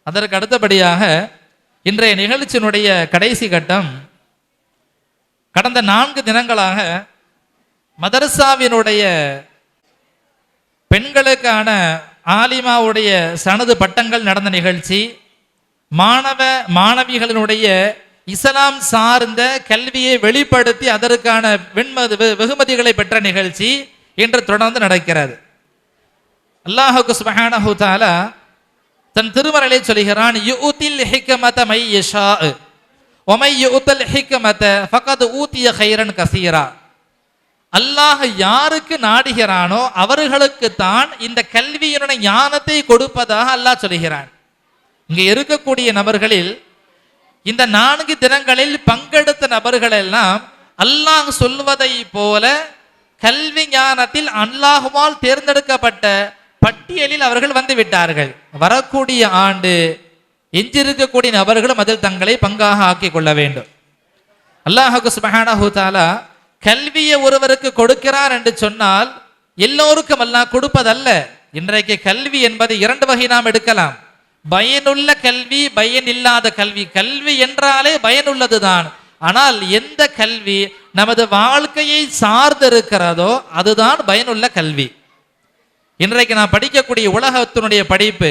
அதற்கு அடுத்தபடியாக இன்றைய நிகழ்ச்சியினுடைய கடைசி கட்டம், கடந்த 4 தினங்களாக மதரசாவினுடைய பெண்களுக்கான ஆலிமாவுடைய சனது பட்டங்கள் நடந்த நிகழ்ச்சி, மாணவ மாணவிகளினுடைய இஸ்லாம் சார்ந்த கல்வியை வெளிப்படுத்தி அதற்கான வெகுமதிகளை பெற்ற நிகழ்ச்சி இன்று தொடர்ந்து நடக்கிறது. அல்லாஹ் சுப்ஹானஹு தஆலா தன் திருமறையிலே சொல்கிறான், யுத்தில் ஹிக்மத மை யஷா வ மை யுத்தில் ஹிக்மத ஃபகத் ஊதிய கைரன் கஸீரா. அல்லாஹ் யாருக்கு நாடுகிறானோ அவர்களுக்கு தான் இந்த கல்வியினுடைய ஞானத்தை கொடுப்பதாக அல்லாஹ் சொல்கிறான். இங்கே இருக்கக்கூடிய நபர்களில் இந்த 4 தினங்களில் பங்கெடுத்த நபர்கள் எல்லாம் அல்லாஹ் சொல்வதை போல கல்வி ஞானத்தில் அல்லாஹுவால் தேர்ந்தெடுக்கப்பட்ட பட்டியலில் அவர்கள் வந்து விட்டார்கள். வரக்கூடிய ஆண்டு எஞ்சிருக்கக்கூடிய நபர்களும் அதில் தங்களை பங்காக ஆக்கிக் கொள்ள வேண்டும். அல்லாஹ் சுப்ஹானஹு தஆலா கல்வியை ஒருவருக்கு கொடுக்கிறார் என்று சொன்னால் எல்லோருக்கும் அல்லாஹ் கொடுப்பதல்ல. இன்றைக்கு கல்வி என்பது 2 வகை நாம் எடுக்கலாம். பயனுள்ள கல்வி, பயன் இல்லாத கல்வி. கல்வி என்றாலே பயனுள்ளதுதான். ஆனால் எந்த கல்வி நமது வாழ்க்கையை சார்ந்து இருக்கிறதோ அதுதான் பயனுள்ள கல்வி. இன்றைக்கு நான் படிக்கக்கூடிய உலகத்தினுடைய படிப்பு,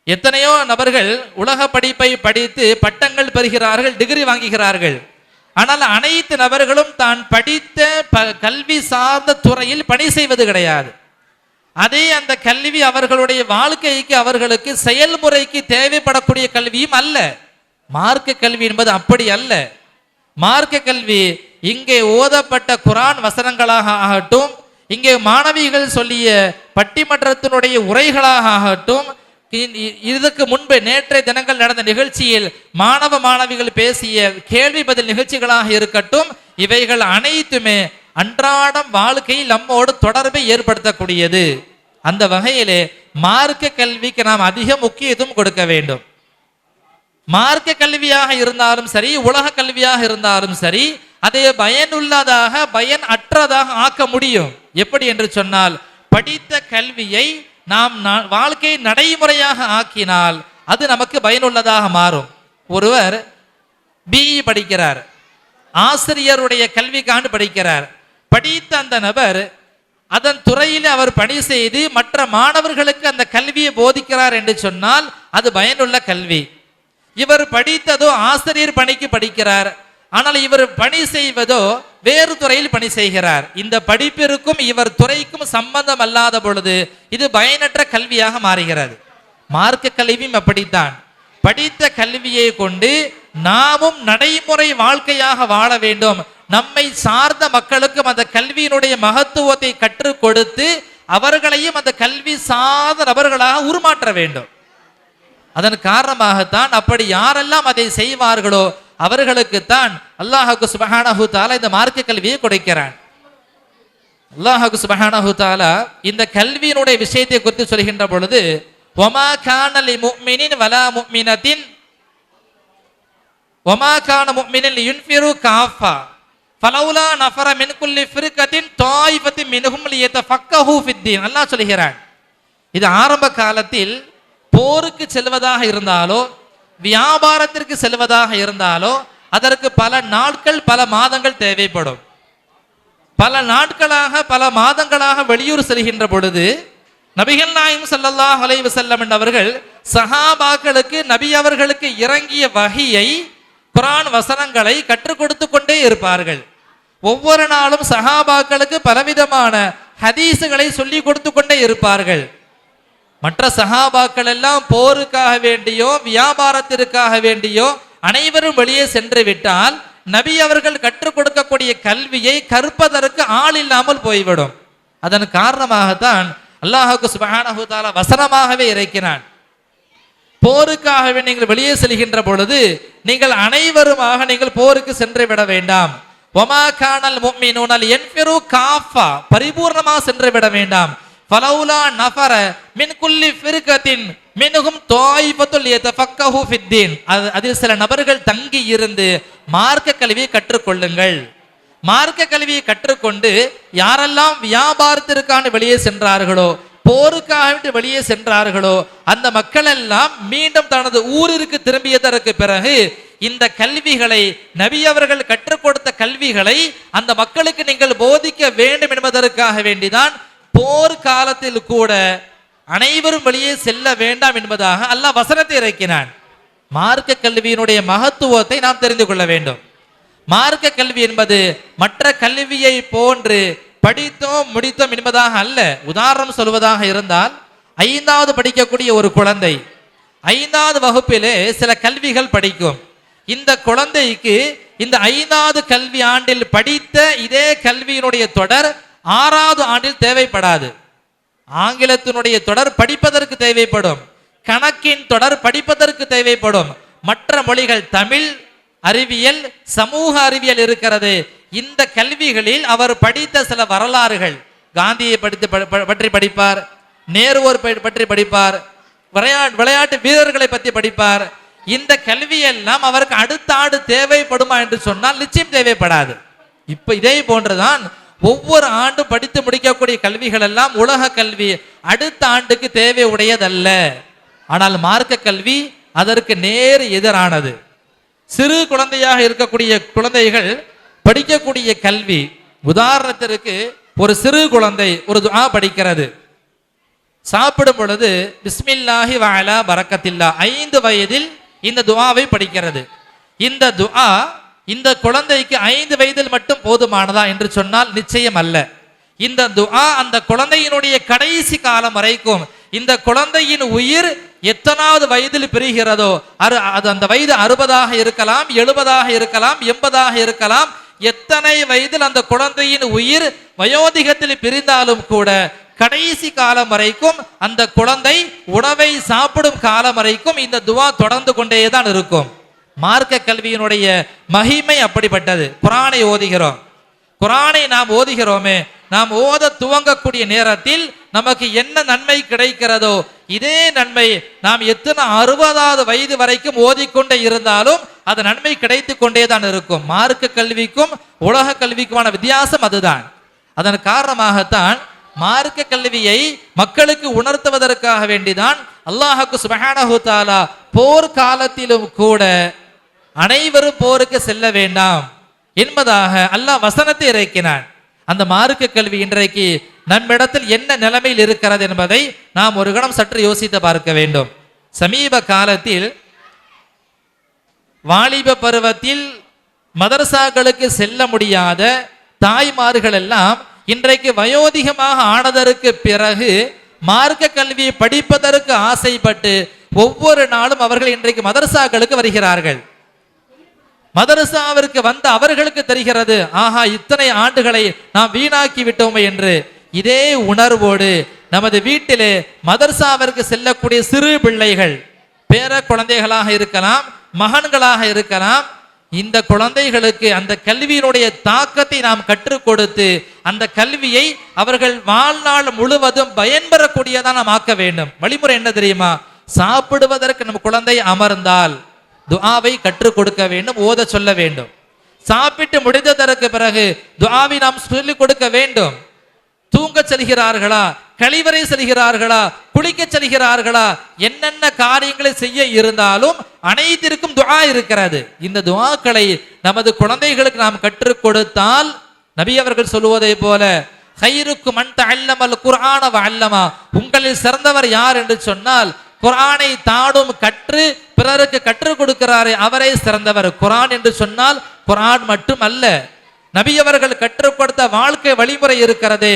எத்தனையோ நபர்கள் உலக படிப்பை படித்து பட்டங்கள் பெறுகிறார்கள், டிகிரி வாங்குகிறார்கள். ஆனால் அனைத்து நபர்களும் தான் படித்த கல்வி சார்ந்த துறையில் பணி செய்வது கிடையாது. அதே அந்த கல்வி அவர்களுடைய வாழ்க்கைக்கு அவர்களுக்கு செயல்முறைக்கு தேவைப்படக்கூடிய கல்வியும் அல்ல. மார்க்க கல்வி என்பது அப்படி அல்ல. மார்க்க கல்வி இங்கே ஓதப்பட்ட குர்ஆன் வசனங்களாக ஆகட்டும், இங்கே மாணவிகள் சொல்லிய பட்டிமன்றத்தினுடைய உரைகளாக ஆகட்டும், இதற்கு முன்பு நேற்றைய தினங்கள் நடந்த நிகழ்ச்சியில் மாணவ மாணவிகள் பேசிய கேள்வி பதில் நிகழ்ச்சிகளாக இருக்கட்டும், இவைகள் அனைத்துமே அன்றாடம் வாழ்க்கையில் நம்மோடு தொடர்பை ஏற்படுத்தக்கூடியது. அந்த வகையிலே மார்க்க கல்விக்கு நாம் அதிக முக்கியத்துவம் கொடுக்க வேண்டும். மார்க்க கல்வியாக இருந்தாலும் சரி, உலக கல்வியாக இருந்தாலும் சரி, அதை பயனுள்ளதாக பயன் அற்றதாக ஆக்க முடியும். எப்படி என்று சொன்னால், படித்த கல்வியை நாம் வாழ்க்கை நடைமுறையாக ஆக்கினால் அது நமக்கு பயனுள்ளதாக மாறும். ஒருவர் பிஇ படிக்கிறார், ஆசிரியருடைய கல்விக்காண்டு படிக்கிறார். படித்த அந்த நபர் அதன் துறையில் அவர் பணி செய்து மற்ற மாணவர்களுக்கு அந்த கல்வியை போதிக்கிறார் என்று சொன்னால் அது பயனுள்ள கல்வி. இவர் படித்ததோ ஆசிரியர் பணிக்கு படிக்கிறார், ஆனால் இவர் பணி செய்வதோ வேறு துறையில் பணி செய்கிறார். இந்த படிப்பிற்கும் இவர் துறைக்கும் சம்பந்தம் அல்லாத பொழுது இது பயனற்ற கல்வியாக மாறுகிறது. மார்க்க கல்வியும் அப்படித்தான். படித்த கல்வியை கொண்டு நாமும் நடைமுறை வாழ்க்கையாக வாழ வேண்டும். நம்மை சார்ந்த மக்களுக்கும் அந்த கல்வியினுடைய மகத்துவத்தை கற்றுக் கொடுத்து அவர்களையும் அந்த கல்வி சார்ந்த நபர்களாக உருமாற்ற வேண்டும். அதன் காரணமாகத்தான் அப்படி யாரெல்லாம் அதை செய்வார்களோ அவர்களுக்குத்தான் அல்லாஹ் சுப்ஹானஹு தஆலா இந்த மார்க்க கல்வியை கொடுக்கிறான். அல்லாஹ் சுப்ஹானஹு தஆலா இந்த கல்வியினுடைய விஷயத்தை குறித்து சொல்கின்ற பொழுது, வமா கான லிமுஃமினின் வலா முஃமினத்தின் வமா கான முஃமினின் லியுன்ஃபிரு காஃபா ஃபலௌலா நஃபர மின் குல்லி ஃபிர்கத்தின் தாயிஃபத்தின் மின்ஹும் லியதஃபக்கஹு ஃபித்தீன். அல்லாஹ் சொல்கிறான், இது ஆரம்ப காலத்தில் போருக்கு செல்வதாக இருந்தாலோ வியாபாரத்திற்கு செல்வதாக இருந்தாலோ அதற்கு பல நாட்கள் பல மாதங்கள் தேவைப்படும். பல நாட்களாக பல மாதங்களாக வெளியூர் செல்கின்ற பொழுது நபிகள் நாயகம் ஸல்லல்லாஹு அலைஹி வஸல்லம் அவர்கள் சஹாபாக்களுக்கு நபி அவர்களுக்கு இறங்கிய வஹியை குர்ஆன் வசனங்களை கற்றுக் கொடுத்து கொண்டே இருப்பார்கள். ஒவ்வொரு நாளும் சஹாபாக்களுக்கு பலவிதமான ஹதீஸுகளை சொல்லி கொடுத்து கொண்டே இருப்பார்கள். மற்ற சஹாபாக்கள் எல்லாம் போருக்காக வேண்டியோ வியாபாரத்திற்காக வேண்டியோ அனைவரும் வெளியே சென்று விட்டால் நபி அவர்கள் கற்றுக் கொடுக்கக்கூடிய கல்வியை கற்பதற்கு ஆள் இல்லாமல் போய்விடும். அதன் காரணமாகத்தான் அல்லாஹ் சுப்ஹானஹு தஆலா வசனமாகவே இறக்கினான், போருக்காக நீங்கள் வெளியே செல்கின்ற பொழுது நீங்கள் அனைவருமாக நீங்கள் போருக்கு சென்று விட வேண்டாம். வமா கானல் முஃமினூன லியன்ஃபிரு காஃபா, பரிபூர்ணமாக சென்று விட வேண்டாம். ஃபலௌலா நஃபர மின் குல்லி ஃபிர்கத்தின் மின்ஹும் தாயிஃபத்துல் லியதஃபக்கஹு ஃபித்தீன், அதில் சில நபர்கள் தங்கி இருந்து மார்க்க கல்வியை கற்றுக்கொள்ளுங்கள். மார்க்க கல்வியை கற்றுக்கொண்டு யாரெல்லாம் வியாபாரத்திற்கான வெளியே சென்றார்களோ போருக்காக வெளியே சென்றார்களோ அந்த மக்கள் எல்லாம் மீண்டும் தனது ஊரிற்கு திரும்பியதற்கு பிறகு இந்த கல்விகளை, நபி அவர்கள் கற்றுக் கொடுத்த கல்விகளை அந்த மக்களுக்கு நீங்கள் போதிக்க வேண்டும் என்பதற்காக வேண்டிதான் போர்க்காலத்தில் கூட அனைவரும் வெளியே செல்ல வேண்டாம் என்பதாக அல்லாஹ் வசனத்தை இறக்கினான். மார்க்க கல்வியினுடைய மகத்துவத்தை நாம் தெரிந்து கொள்ள வேண்டும். மார்க்க கல்வி என்பது மற்ற கல்வியை போன்று படித்தோம் முடித்தோம் என்பதாக அல்ல. உதாரணம் சொல்வதாக இருந்தால், 5வது படிக்கக்கூடிய ஒரு குழந்தை 5வது வகுப்பிலே சில கல்விகள் படிக்கும். இந்த குழந்தைக்கு இந்த 5வது கல்வி ஆண்டில் படித்த இதே கல்வியினுடைய தொடர் 6வது ஆண்டில் தேவைப்படாது. ஆங்கிலத்தினுடைய தொடர் படிப்பதற்கு தேவைப்படும், கணக்கின் தொடர் படிப்பதற்கு தேவைப்படும். மற்ற மொழிகள், தமிழ், அறிவியல், சமூக அறிவியல் இருக்கிறது. இந்த கல்விகளில் அவர் படித்த சில வரலாறுகள், காந்தியை பற்றி படிப்பார், நேருவை பற்றி படிப்பார், விளையாட்டு வீரர்களை பற்றி படிப்பார். இந்த கல்வியெல்லாம் அவருக்கு அடுத்த ஆண்டு தேவைப்படுமா என்று சொன்னால் நிச்சயம் தேவைப்படாது. இப்ப இதே போன்றுதான் ஒவ்வொரு ஆண்டும் படித்து முடிக்கக்கூடிய கல்விகள் எல்லாம் உலக கல்வி அடுத்த ஆண்டுக்கு தேவை உடையதல்ல. ஆனால் மார்க்க கல்வி அதற்கு நேர் எதிரானது. சிறு குழந்தையாக இருக்கக்கூடிய குழந்தைகள் படிக்கக்கூடிய கல்வி, உதாரணத்திற்கு ஒரு சிறு குழந்தை ஒரு துஆ படிக்கிறது. சாப்பிடும் பொழுது பிஸ்மில்லாஹி வஅலா பரக்கத்தில்லா, 5 வயதில் இந்த துஆவை படிக்கிறது. இந்த துஆ இந்த குழந்தைக்கு 5 வயதில் மட்டும் போதுமானதா என்று சொன்னால் நிச்சயம் அல்ல. இந்த துஆ அந்த குழந்தையினுடைய கடைசி காலம் வரைக்கும், இந்த குழந்தையின் உயிர் எத்தனாவது வயதில் பிரிகிறதோ அது அந்த வயது 60ஆக இருக்கலாம், 70ஆக இருக்கலாம், 80ஆக இருக்கலாம். எத்தனை வயதில் அந்த குழந்தையின் உயிர் வயோதிகத்தில் பிரிந்தாலும் கூட கடைசி காலம் வரைக்கும், அந்த குழந்தை உணவை சாப்பிடும் காலம் வரைக்கும் இந்த துஆ தொடர்ந்து கொண்டேதான் இருக்கும். மார்க்க கல்வியினுடைய மகிமை அப்படிப்பட்டது. குர்ஆனை ஓதுகிறோம், குர்ஆனை நாம் ஓதுகிறோமே, நாம் ஓத துவங்கக்கூடிய நேரத்தில் நமக்கு என்ன நன்மை கிடைக்கிறதோ இதே நன்மை நாம் எத்தனை 60வது வயது வரைக்கும் ஓதிக்கொண்டே இருந்தாலும் அது நன்மை கிடைத்து கொண்டேதான் இருக்கும். மார்க்க கல்விக்கும் உலக கல்விக்குமான வித்தியாசம் அதுதான். அதன் காரணமாகத்தான் மார்க்க கல்வியை மக்களுக்கு உணர்த்துவதற்காக வேண்டிதான் அல்லாஹ் சுப்ஹானஹு தஆலா போர்க்காலத்திலும் கூட அனைவரும் போருக்கு செல்ல வேண்டாம் என்பதாக அல்லாஹ் வசனத்தை இறக்கினான். அந்த மார்க்க கல்வி இன்றைக்கு நம்மிடத்தில் என்ன நிலைமையில் இருக்கிறது என்பதை நாம் ஒரு கணம் சற்று யோசித்து பார்க்க வேண்டும். சமீப காலத்தில் வாலிப பருவத்தில் மதரசாக்களுக்கு செல்ல முடியாத தாய்மார்கள் எல்லாம் இன்றைக்கு வயோதிகமாக ஆனதற்கு பிறகு மார்க்க கல்வியை படிப்பதற்கு ஆசைப்பட்டு ஒவ்வொரு நாளும் அவர்கள் இன்றைக்கு மதரசாக்களுக்கு வருகிறார்கள். மதரசாவிற்கு வந்த அவர்களுக்கு தெரிகிறது, ஆஹா இத்தனை ஆண்டுகளை நாம் வீணாக்கி விட்டோமே என்று. இதே உணர்வோடு நமது வீட்டிலே மதரசாவிற்கு செல்லக்கூடிய சிறு பிள்ளைகள், பேர குழந்தைகளாக இருக்கலாம், மகன்களாக இருக்கலாம், இந்த குழந்தைகளுக்கு அந்த கல்வியினுடைய தாக்கத்தை நாம் கற்றுக் கொடுத்து அந்த கல்வியை அவர்கள் வாழ்நாள் முழுவதும் பயன்பெறக்கூடியதான் நாம் ஆக்க வேண்டும். வழிமுறை என்ன தெரியுமா? சாப்பிடுவதற்கு நம்ம குழந்தை அமர்ந்தால் துஆவை கற்றுக் கொடுக்க வேண்டும், ஓத சொல்ல வேண்டும். சாப்பிட்டு முடிந்ததற்கு பிறகு துஆவை நாம் சொல்லிக் கொடுக்க வேண்டும். தூங்க செல்கிறார்களா, கழிவறை செல்கிறார்களா, குளிக்க செல்கிறார்களா, என்னென்ன காரியங்களை செய்ய இருந்தாலும் அனைத்திற்கும் துஆ இருக்கிறது. இந்த துஆக்களை நமது குழந்தைகளுக்கு நாம் கற்றுக் கொடுத்தால் நபி அவர்கள் சொல்லுவதை போல கைருக்கும் மன் தஅல்லமல் குர்ஆன வ அல்லமா, உங்களில் சிறந்தவர் யார் என்று சொன்னால் குர்ஆனை தாடும் கற்று பிறருக்கு கற்றுக் கொடுக்கிறாரே அவரே சிறந்தவர். குர்ஆன் என்று சொன்னால் குர்ஆன் மட்டும் அல்ல, நபி அவர்கள் கற்றுக் கொடுத்த வாழ்க்கை வழிமுறை இருக்கிறது.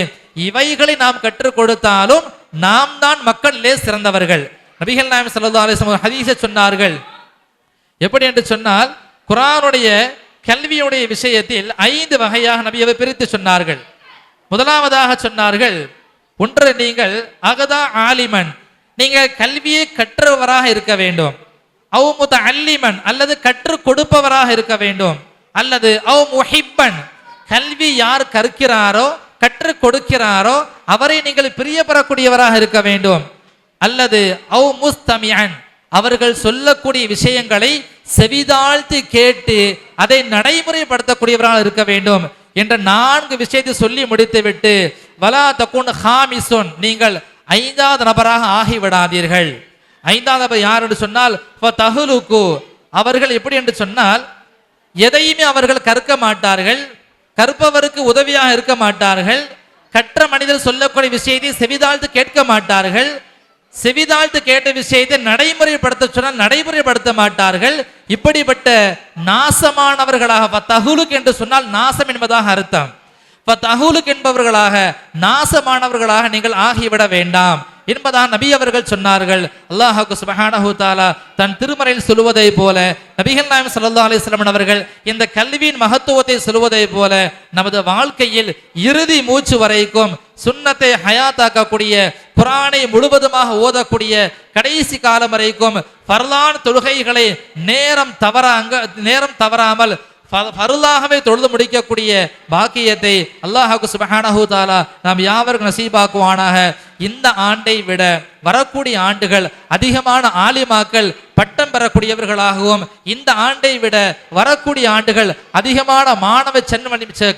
இவைகளை நாம் கற்றுக் கொடுத்தாலும் நாம் தான் மக்களிலே சிறந்தவர்கள். நபிகள் நாயகம் ஸல்லல்லாஹு அலைஹி வஸல்லம் ஹதீஸை சொன்னார்கள். எப்படி என்று சொன்னால், குர்ஆனுடைய கல்வியுடைய விஷயத்தில் 5 வகையாக நபி அவர்கள் பிரித்து சொன்னார்கள். முதலாவதாக சொன்னார்கள், ஒன்று நீங்கள் அகதா ஆலிமன், நீங்கள் கல்வியை கற்றவராக இருக்க வேண்டும். அவ் முத்தஅல்லிமன், அல்லது கற்றுக் கொடுப்பவராக இருக்க வேண்டும். அல்லது அவ் முஹிப்பன், கல்வி யார் கற்கிறாரோ கற்றுக் கொடுக்கிறாரோ அவரை நீங்கள் பிரியப்படக்கூடியவராக இருக்க வேண்டும். அல்லது அவ் முஸ்தமிஅன், அவர்கள் சொல்லக்கூடிய விஷயங்களை செவிதாழ்த்தி கேட்டு அதை நடைமுறைப்படுத்தக்கூடியவராக இருக்க வேண்டும் என்ற 4 விஷயத்தை சொல்லி முடித்துவிட்டு வலா தகுன் ஹாமிசுன், நீங்கள் ஐந்தாவது நபராக ஆகிவிடாதீர்கள். ஐந்தாவது நபர் யார் என்று சொன்னால் ஃபதஹ்லுகு, அவர்கள் எப்படி என்று சொன்னால் எதையுமே அவர்கள் கற்க மாட்டார்கள், கற்பவருக்கு உதவியாக இருக்க மாட்டார்கள், கற்ற மனிதர் சொல்லக்கூடிய விஷயத்தை செவிதாழ்த்து கேட்க மாட்டார்கள், செவிதாழ்த்து கேட்ட விஷயத்தை நடைமுறைப்படுத்த சொன்னால் நடைமுறைப்படுத்த மாட்டார்கள். இப்படிப்பட்ட நாசமானவர்களாக, ஃபதஹ்லுகு என்று சொன்னால் நாசம் என்பதாக அர்த்தம். ஃபதஹ்லுகு என்பவர்களாக, நாசமானவர்களாக நீங்கள் ஆகிவிட வேண்டாம் என்பதாக நபி அவர்கள் சொன்னார்கள். அல்லாஹ் சுப்ஹானஹு தஆலா தன் திருமறையில் சொல்வதை போல, நபிகள் நாயகம் ஸல்லல்லாஹு அலைஹி வஸல்லம் அவர்கள் இந்த கல்வியின் மகத்துவத்தை சொல்வதை போல, நமது வாழ்க்கையில் இறுதி மூச்சு வரைக்கும் சுன்னத்தை ஹயாத்தாக்கக்கூடிய, குர்ஆனை முழுவதுமாக ஓதக்கூடிய கடைசி காலம் வரைக்கும் ஃபர்லான தொழுகைகளை நேரம் தவறாமல் ஃபர்லாகவே தொழுது முடிக்கக்கூடிய பாக்கியத்தை அல்லாஹ் சுப்ஹானஹு தஆலா நாம் யாவருக்கும் நசீபாக்குவானாக. இந்த ஆண்டை விட வரக்கூடிய ஆண்டுகள் அதிகமான ஆலிமாக்கள் பட்டம் பெறக்கூடியவர்களாகவும், இந்த ஆண்டை விட வரக்கூடிய ஆண்டுகள் அதிகமான மாணவ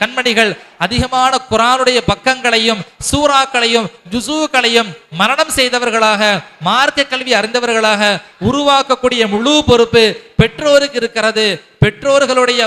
கண்மணிகள் அதிகமான குர்ஆனுடைய பக்கங்களையும் சூறாக்களையும் ஜுசூக்களையும் மரணம் செய்தவர்களாக, மார்க்க கல்வி அறிந்தவர்களாக உருவாக்கக்கூடிய முழு பொறுப்பு பெற்றோருக்கு இருக்கிறது. பெற்றோர்களுடைய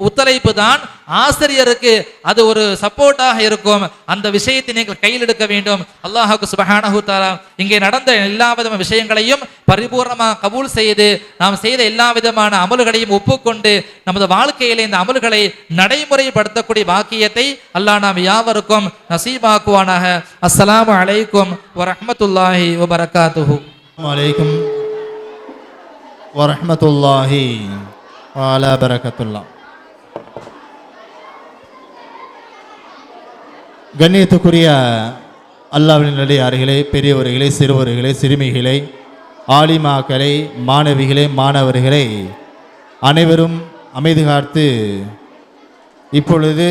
ஒத்துழைப்பு தான் ஆசிரியருக்கு அது ஒரு சப்போர்ட்டாக இருக்கும். அந்த விஷயத்தை நீங்கள் கையில் எடுக்க வேண்டும். அல்லாஹ் சுப்ஹானஹு தஆலா இங்கே நடந்த எல்லா விதமான விஷயங்களையும் பரிபூர்ணமாக கபூல் செய்து, நாம் செய்த எல்லா விதமான அமல்களையும் ஒப்புக்கொண்டு நமது வாழ்க்கையிலே இந்த அமல்களை நடைமுறைப்படுத்தக்கூடிய பாக்கியத்தை அல்லாஹ் நாம் யாவருக்கும் நசீபாக்குவானாக. அஸ்ஸலாமு அலைக்கும் வரஹ்மத்துல்லாஹி வபரகாத்துஹு. வலைக்கும் வரஹ்மத்துல்லாஹி வஅலா பரக்கத்துல்லாஹ். கண்ணியத்துக்குரிய அல்லாஹ்வின் நல்லடியார்களே, பெரியவர்களே, சிறுவர்களே, சிறுமிகளே, ஆலிமாக்களே, மாணவிகளே, மாணவர்களே, அனைவரும் அமைதி காத்து இப்பொழுது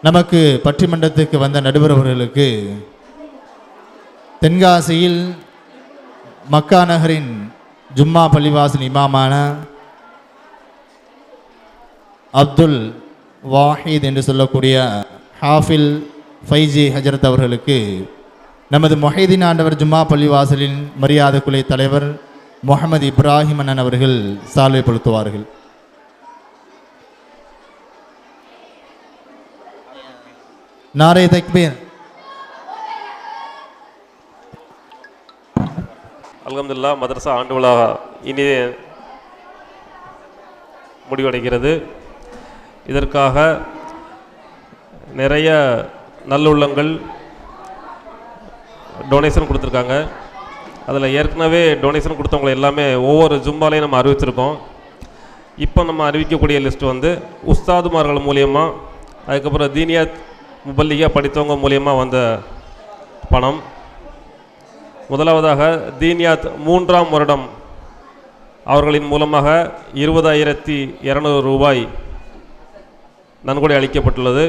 நமக்கு பட்டிமன்றத்துக்கு வந்த நடுவர் அவர்களுக்கு தென்காசியில் மக்கா நகரின் ஜும்மா பள்ளிவாசல் இமாமான அப்துல் வாஹித் என்று சொல்லக்கூடிய ஹாஃபில் ஃபைஜி ஹஜரத் அவர்களுக்கு நமது மொஹிதீன் ஆண்டவர் ஜும்மா பள்ளிவாசலின் மரியாதைக்குலை தலைவர் முகமது இப்ராஹிம் அண்ணன் அவர்கள் சால்வை பொருத்துவார்கள். நாரே தக்பீர். அல்ஹம்துலில்லாஹ், மதரசா ஆண்டு விழா இனி முடிவடைகிறது. இதற்காக நிறைய நல்லுள்ளங்கள் டொனேஷன் கொடுத்துருக்காங்க. அதில் ஏற்கனவே டொனேஷன் கொடுத்தவங்களை எல்லாமே ஒவ்வொரு ஜும்பாலையும் நம்ம அறிவிச்சிருக்கோம். இப்போ நம்ம அறிவிக்கக்கூடிய லிஸ்ட் வந்து உஸ்தாதுமார்கள் மூலியமாக, அதுக்கப்புறம் தீனியாத் முபல்லிகா படித்தவங்க மூலியமாக வந்த பணம். முதலாவதாக தீனியாத் 3ஆம் வருடம் அவர்களின் மூலமாக 20,200 ரூபாய் நன்கொடை அளிக்கப்பட்டுள்ளது.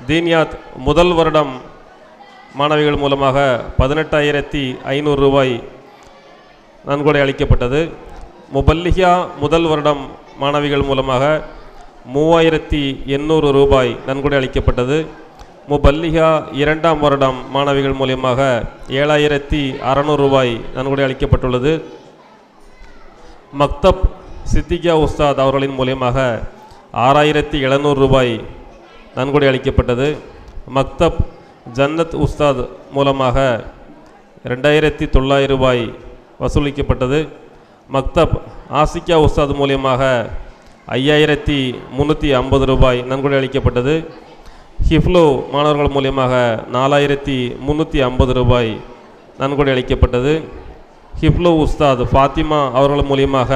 தீனியாத் முதல் வருடம் மாணவிகள் மூலமாக 18,500 ரூபாய் நன்கொடை அளிக்கப்பட்டது. முபல்லிகா முதல் வருடம் மாணவிகள் மூலமாக 3,800 ரூபாய் நன்கொடை அளிக்கப்பட்டது. முபல்லிகா 2ஆம் வருடம் மாணவிகள் மூலமாக 7,600 ரூபாய் நன்கொடை அளிக்கப்பட்டுள்ளது. மக்தப் சித்திகா உஸ்தாத் அவர்களின் மூலமாக 6,700 ரூபாய் நன்கொடை அளிக்கப்பட்டது. மக்தப் ஜன்னத் உஸ்தாத் மூலமாக 2,900 ரூபாய் வசூலிக்கப்பட்டது. மக்தப் ஆசிகா உஸ்தாத் மூலியமாக 5,350 ரூபாய் நன்கொடை அளிக்கப்பட்டது. ஹிஃப்லோ மாணவர்கள் மூலியமாக 4,350 ரூபாய் நன்கொடை அளிக்கப்பட்டது. ஹிஃப்லோ உஸ்தாத் ஃபாத்திமா அவர்கள் மூலியமாக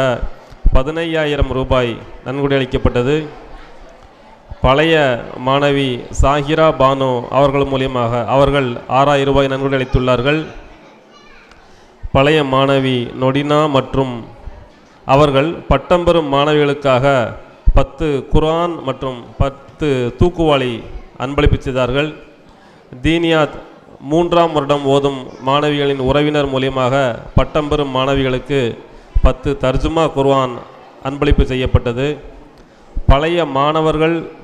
15,000 ரூபாய் நன்கொடை அளிக்கப்பட்டது. பழைய மாணவி சாஹிரா பானு அவர்கள் மூலியமாக அவர்கள் 6,000 ரூபாய் நன்கொடை அளித்துள்ளார்கள். பழைய மாணவி நொடினா மற்றும் அவர்கள் பட்டம் பெறும் மாணவிகளுக்காக 10 குர்ஆன் மற்றும் 10 தூக்குவாளி அன்பளிப்பு செய்தார்கள். தீனியாத் 3ஆம் வருடம் ஓதும் மாணவிகளின் உறவினர் மூலியமாக பட்டம் பெறும் மாணவிகளுக்கு 10 தர்ஜுமா குர்ஆன் அன்பளிப்பு செய்யப்பட்டது. பழைய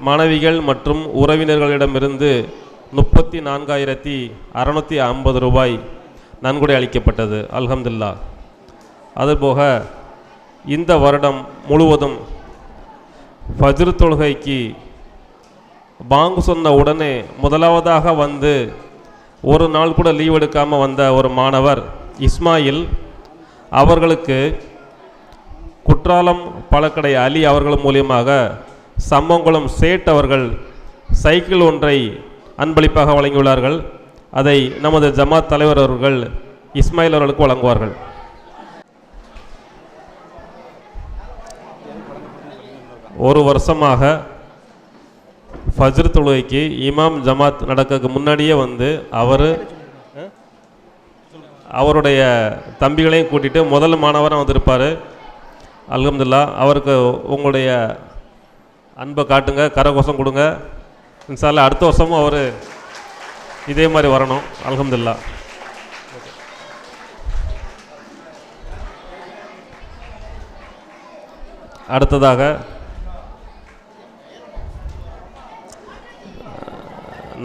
மாணவிகள் மற்றும் உறவினர்களிடமிருந்து 34,650 ரூபாய் நன்கொடை அளிக்கப்பட்டது. அல்ஹம்துலில்லாஹ். அதுபோக இந்த வருடம் முழுவதும் ஃபஜ்ர் தொழுகைக்கு பாங்கு சொன்ன உடனே முதலாவதாக வந்து ஒரு நாள் கூட லீவ் எடுக்காமல் வந்த ஒரு மாணவர் இஸ்மாயில் அவர்களுக்கு குற்றாலம் பழக்கடை அலி அவர்கள் மூலியமாக சம்மங்குளம் சேட் அவர்கள் சைக்கிள் ஒன்றை அன்பளிப்பாக வழங்கியுள்ளார்கள். அதை நமது ஜமாத் தலைவர் அவர்கள் இஸ்மாயில் அவர்களுக்கு வழங்குவார்கள். ஒரு வருஷமாக ஃபஜ்ர் தொழுகைக்கு இமாம் ஜமாத் நடக்கிறதுக்கு முன்னாடியே வந்து அவருடைய தம்பிகளையும் கூட்டிகிட்டு முதல் மாணவராக வந்திருப்பார். அல்ஹம்துலில்லாஹ். அவருக்கு உங்களுடைய அன்பை காட்டுங்க, கரகோஷம் கொடுங்க. இன்ஷா அல்லாஹ் அடுத்த வருஷமும் அவர் இதே மாதிரி வரணும். அல்ஹம்துலில்லாஹ். அடுத்ததாக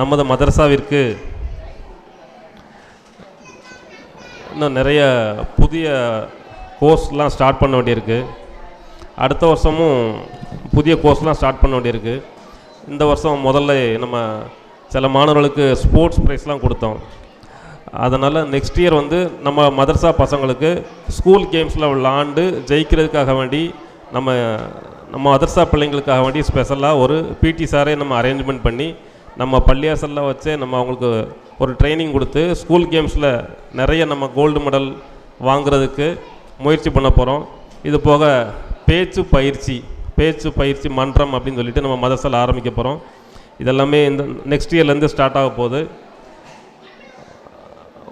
நமது மதரசாவிற்கு இன்னும் நிறைய புதிய கோர்ஸ்லாம் ஸ்டார்ட் பண்ண வேண்டியிருக்கு. அடுத்த வருஷமும் புதிய கோர்ஸ்லாம் ஸ்டார்ட் பண்ண வேண்டியிருக்கு. இந்த வருஷம் முதல்ல நம்ம சில மாணவர்களுக்கு ஸ்போர்ட்ஸ் ப்ரைஸ்லாம் கொடுத்தோம். அதனால் நெக்ஸ்ட் இயர் வந்து நம்ம மதரசா பசங்களுக்கு ஸ்கூல் கேம்ஸில் விளாண்டு ஜெயிக்கிறதுக்காக வேண்டி நம்ம மதரசா பிள்ளைங்களுக்காக வேண்டி ஸ்பெஷலாக ஒரு பிடி சாரே நம்ம அரேஞ்ச்மெண்ட் பண்ணி நம்ம பள்ளியாசலில் வச்சே நம்ம அவங்களுக்கு ஒரு ட்ரைனிங் கொடுத்து ஸ்கூல் கேம்ஸில் நிறைய நம்ம கோல்டு மெடல் வாங்கிறதுக்கு முயற்சி பண்ண போகிறோம். இது போக பேச்சு பயிற்சி மன்றம் அப்படின்னு சொல்லிட்டு நம்ம மதரசாவில் ஆரம்பிக்க போகிறோம். இதெல்லாமே இந்த நெக்ஸ்ட் இயர்லேருந்து ஸ்டார்ட் ஆக போகுது.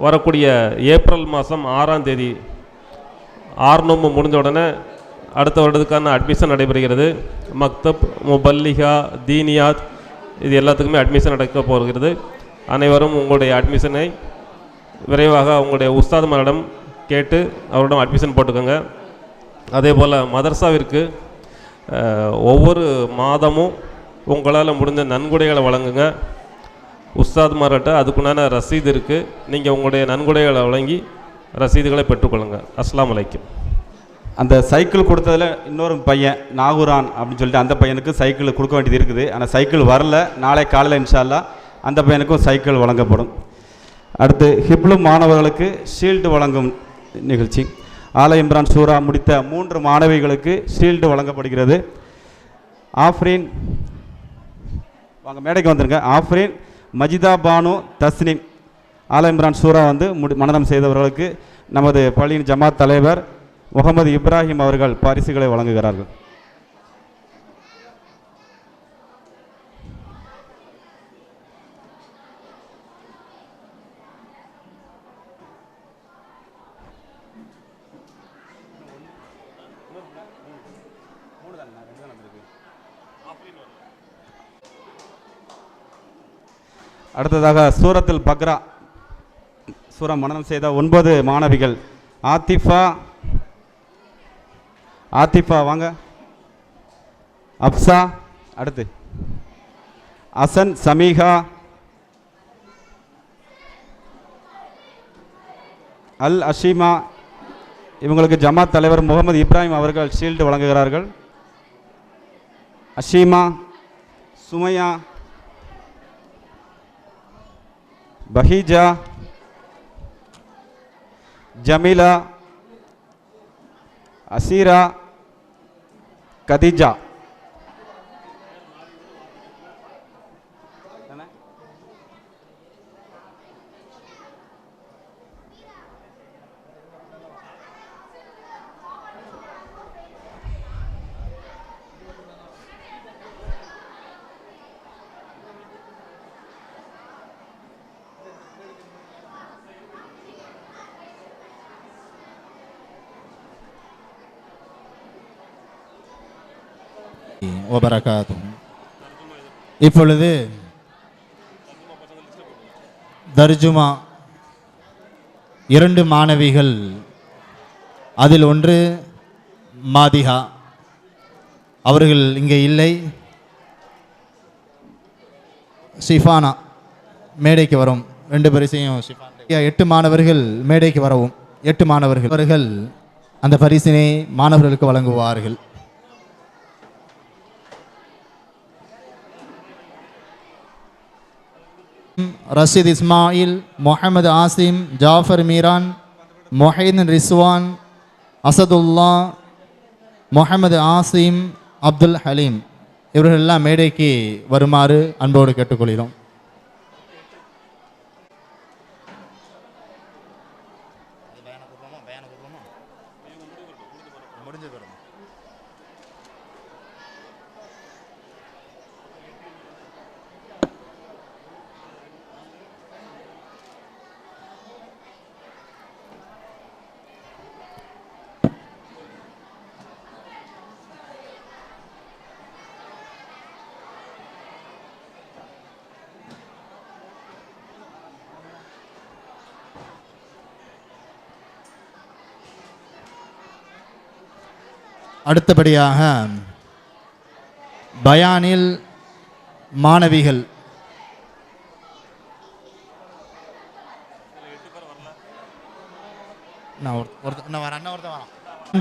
வரக்கூடிய ஏப்ரல் மாதம் 6ஆம் தேதி 6 நோம்பு முடிஞ்ச உடனே அடுத்த வருடத்துக்கான அட்மிஷன் நடைபெறுகிறது. மக்தப், முபல்லிகா, தீனியாத் இது எல்லாத்துக்குமே அட்மிஷன் நடக்க போகிறது. அனைவரும் உங்களுடைய அட்மிஷனை விரைவாக உங்களுடைய உஸ்தாதுமாரிடம் கேட்டு அவரிடம் அட்மிஷன் போட்டுக்கோங்க. அதே போல் மதரசாவிற்கு ஒவ்வொரு மாதமும் உங்களால் முடிஞ்ச நன்கொடைகளை வழங்குங்க. உஸ்தாதுமார்கிட்ட அதுக்குண்டான ரசீது இருக்குது. நீங்கள் உங்களுடைய நன்கொடைகளை வழங்கி ரசீதுகளை பெற்றுக்கொள்ளுங்கள். அஸ்ஸலாமு அலைக்கும். அந்த சைக்கிள் கொடுத்ததில் இன்னொரு பையன் நாகூரான் அப்படின்னு சொல்லிட்டு அந்த பையனுக்கு சைக்கிள் கொடுக்க வேண்டியது இருக்குது. ஆனால் சைக்கிள் வரல. நாளை காலையில் இன்ஷா அல்லாஹ் அந்த பையனுக்கும் சைக்கிள் வழங்கப்படும். அடுத்து ஹிப்லு மாணவர்களுக்கு ஷீல்டு வழங்கும் நிகழ்ச்சி. ஆல இம்ரான் சூரா முடித்த 3 மாணவிகளுக்கு ஷீல்டு வழங்கப்படுகிறது. ஆஃப்ரீன் வாங்க மேடைக்கு வந்துருங்க. ஆஃப்ரீன், மஜிதா பானு, தஸ்னீம் ஆல இம்ரான் சூரா வந்து மனனம் செய்தவர்களுக்கு நமது பள்ளியின் ஜமாத் தலைவர் முகமது இப்ராஹிம் அவர்கள் பரிசுகளை வழங்குகிறார்கள். அடுத்ததாக சூரத்துல் பக்ரா சூரா மனனம் செய்த 9 மாணவிகள். ஆத்திஃபா வாங்க. அப்சா, அடுத்து அசன், சமீகா, அல் அஷீமா இவங்களுக்கு ஜமாத் தலைவர் முகமது இப்ராஹிம் அவர்கள் ஷீல்டு வழங்குகிறார்கள். அஷீமா, சுமையா, பஹீஜா, ஜமீலா, அசீரா, கதீஜா. வபரகாத்துஹு. இப்பொழுது தர்ஜுமா 2 மாணவிகள், அதில் ஒன்று மாதிஹா அவர்கள் இங்கே இல்லை. ஷிஃபானா மேடைக்கு வரும். 2 பரிசையும் 8 மாணவர்கள் மேடைக்கு வரவும். 8 மாணவர்கள் அவர்கள் அந்த பரிசினை மாணவர்களுக்கு வழங்குவார்கள். ரஷீத் இஸ்மாயில், முஹம்மது ஆசிம், ஜாஃபர் மீரான், மொஹீன் ரிஸ்வான், அசதுல்லா, முஹம்மது ஆசிம், அப்துல் ஹலீம் இவர்கள் எல்லாம் மேடைக்கு வருமாறு அன்போடு கேட்டுக்கொள்கிறோம். அடுத்தபடியாக பயானில் மாணவிகள்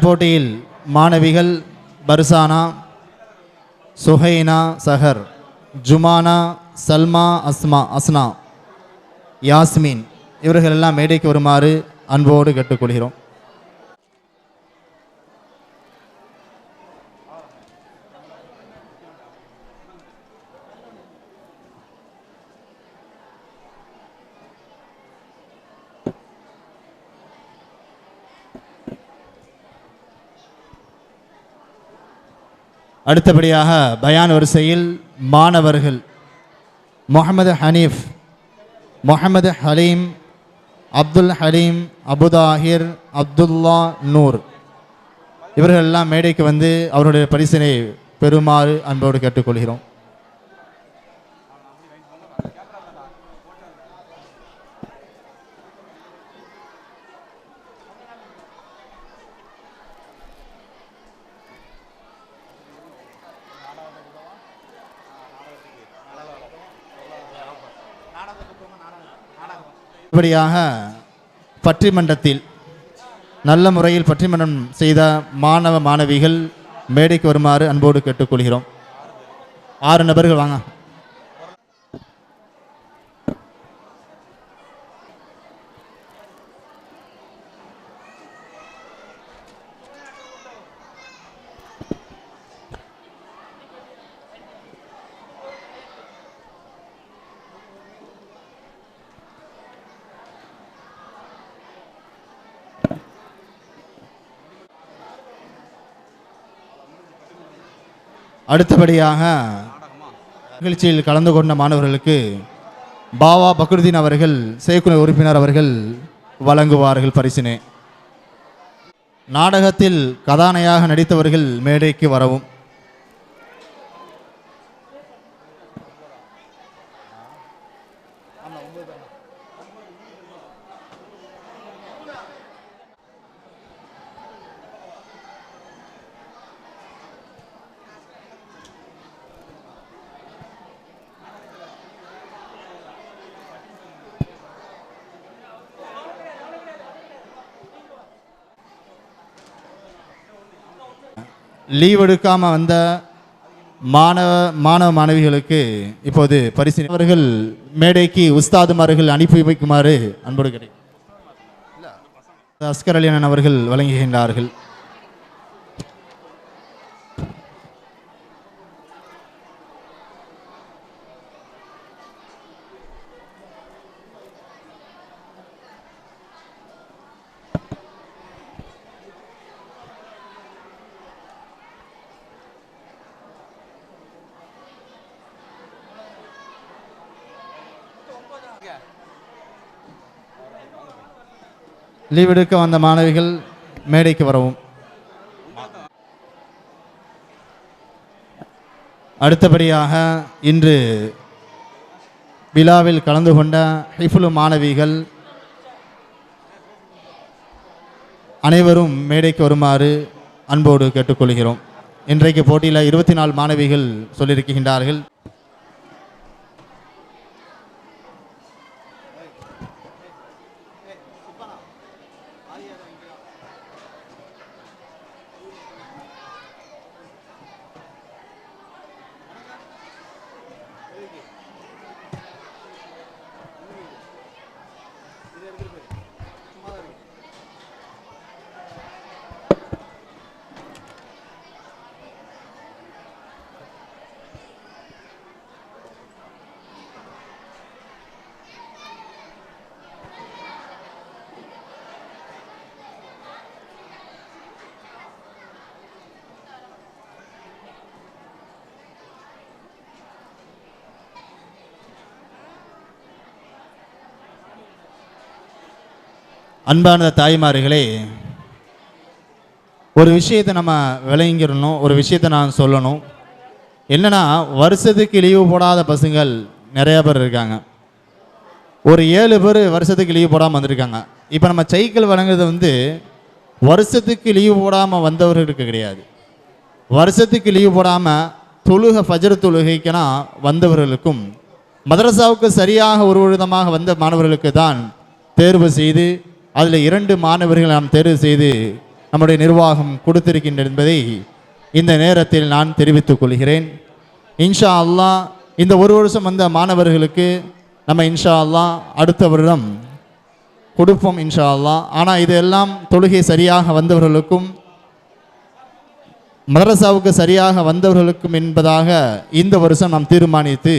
போட்டியில் மாணவிகள் பர்சானா, சுஹைனா சஹர், ஜுமானா, சல்மா, அஸ்னா, யாஸ்மின் இவர்கள் எல்லாம் மேடைக்கு வருமாறு அன்போடு கேட்டுக்கொள்கிறோம். அடுத்தபடியாக பயான் வரிசையில் மாணவர்கள் முஹம்மது ஹனீஃப், முஹம்மது ஹலீம், அப்துல் ஹலீம், அபுதாஹிர், அப்துல்லா, நூர் இவர்கள் எல்லாம் மேடைக்கு வந்து அவருடைய பரிசினை பெறுமாறு அன்போடு கேட்டுக்கொள்கிறோம். இப்படியாக பட்டிமன்றத்தில் நல்ல முறையில் பட்டிமன்றம் செய்த மாணவ மாணவிகள் மேடைக்கு வருமாறு அன்போடு கேட்டுக்கொள்கிறோம். 6 நபர்கள் வாங்க. அடுத்தபடியாக நிகழ்ச்சியில் கலந்து கொண்ட மாணவர்களுக்கு பாவா பக்ருதீன் அவர்கள் செயற்குழு உறுப்பினர் அவர்கள் வழங்குவார்கள் பரிசினை. நாடகத்தில் கதாநாயகனாக நடித்தவர்கள் மேடைக்கு வரவும். லீவ் எடுக்காம வந்த மாணவ மாணவிகளுக்கு இப்போது பரிசு அவர்கள் மேடைக்கு உஸ்தாதுமார்கள் அனுப்பி வைக்குமாறு அன்போடு கிடைக்கும். அஸ்கர் அலியன் அவர்கள் வழங்குகின்றார்கள். லீவ் எடுக்க வந்த மாணவிகள் மேடைக்கு வரவும். அடுத்தபடியாக இன்று விழாவில் கலந்து கொண்ட ஹிஃபுல் மாணவிகள் அனைவரும் மேடைக்கு வருமாறு அன்போடு கேட்டுக்கொள்கிறோம். இன்றைக்கு போட்டியில் 24 மாணவிகள் சொல்லியிருக்கின்றார்கள். அன்பான தாய்மார்களே, ஒரு விஷயத்தை நம்ம விளங்கிடணும், ஒரு விஷயத்தை நான் சொல்லணும். என்னன்னா, வருஷத்துக்கு லீவு போடாத பசங்கள் நிறைய பேர் இருக்காங்க. ஒரு 7 பேர் வருஷத்துக்கு லீவு போடாமல் வந்திருக்காங்க. இப்போ நம்ம சைக்கிள் வழங்குறது வருஷத்துக்கு லீவு போடாமல் வந்தவர்களுக்கு கிடையாது. வருஷத்துக்கு லீவு போடாமல் ஃபஜர் தொழுகைக்குனா வந்தவர்களுக்கும் மதரசாவுக்கு சரியாக ஒரு விதமாக வந்த மாணவர்களுக்கு தான் தேர்வு செய்து அதில் 2 மாணவர்கள் நாம் தேர்வு செய்து நம்முடைய நிர்வாகம் கொடுத்திருக்கின்ற என்பதை இந்த நேரத்தில் நான் தெரிவித்துக் கொள்கிறேன். இன்ஷா அல்லாஹ் இந்த ஒரு வருஷம் வந்த மாணவர்களுக்கு நம்ம இன்ஷா அல்லாஹ் அடுத்த வருடம் கொடுப்போம் இன்ஷா அல்லாஹ். ஆனால் இதெல்லாம் தொழுகை சரியாக வந்தவர்களுக்கும் மதரசாவுக்கு சரியாக வந்தவர்களுக்கும் என்பதாக இந்த வருஷம் நாம் தீர்மானித்து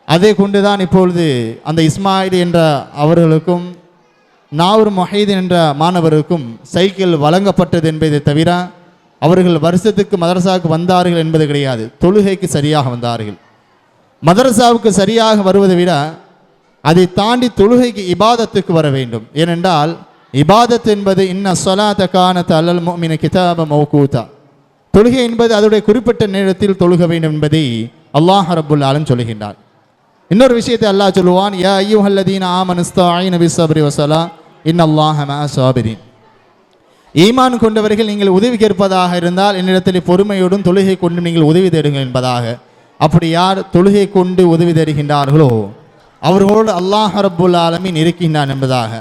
அதை கொண்டுதான் இப்பொழுது அந்த இஸ்மாயில் என்ற அவர்களுக்கும் நாவூர் மொஹீதீன் என்ற மாணவருக்கும் சைக்கிள் வழங்கப்பட்டது என்பதை தவிர அவர்கள் வருஷத்துக்கு மதரசாவுக்கு வந்தார்கள் என்பது கிடையாது. தொழுகைக்கு சரியாக வந்தார்கள். மதரசாவுக்கு சரியாக வருவதை விட அதை தாண்டி தொழுகைக்கு இபாதத்துக்கு வர வேண்டும். ஏனென்றால் இபாதத் என்பது இன்ன ஸலாத கானத் அலல் முஃமின கிதாப மௌகூதா, தொழுகை என்பது அதனுடைய குறிப்பிட்ட நேரத்தில் தொழுக வேண்டும் என்பதை அல்லாஹ் ரப்புல் ஆலமீன் சொல்கின்றார். இன்னொரு விஷயத்தை அல்லாஹ் சொல்லுவான், யா அய்யுஹல்லதீன ஆமனு இஸ்தஈனு பிஸ்ஸப்ரி வஸ்ஸலா இன்னல்லாஹ மஅஸ் ஸாபிரீன். ஈமான் கொண்டவர்கள் நீங்கள் உதவி கேட்பதாக இருந்தால் என்னிடத்தில் பொறுமையோடும் தொழுகை கொண்டு நீங்கள் உதவி தேடுங்கள் என்பதாக. அப்படி யார் தொழுகை கொண்டு உதவி தேடுகின்றார்களோ அவர்களோடு அல்லாஹ் ரப்புல் ஆலமீன் இருக்கின்றான் என்பதாக.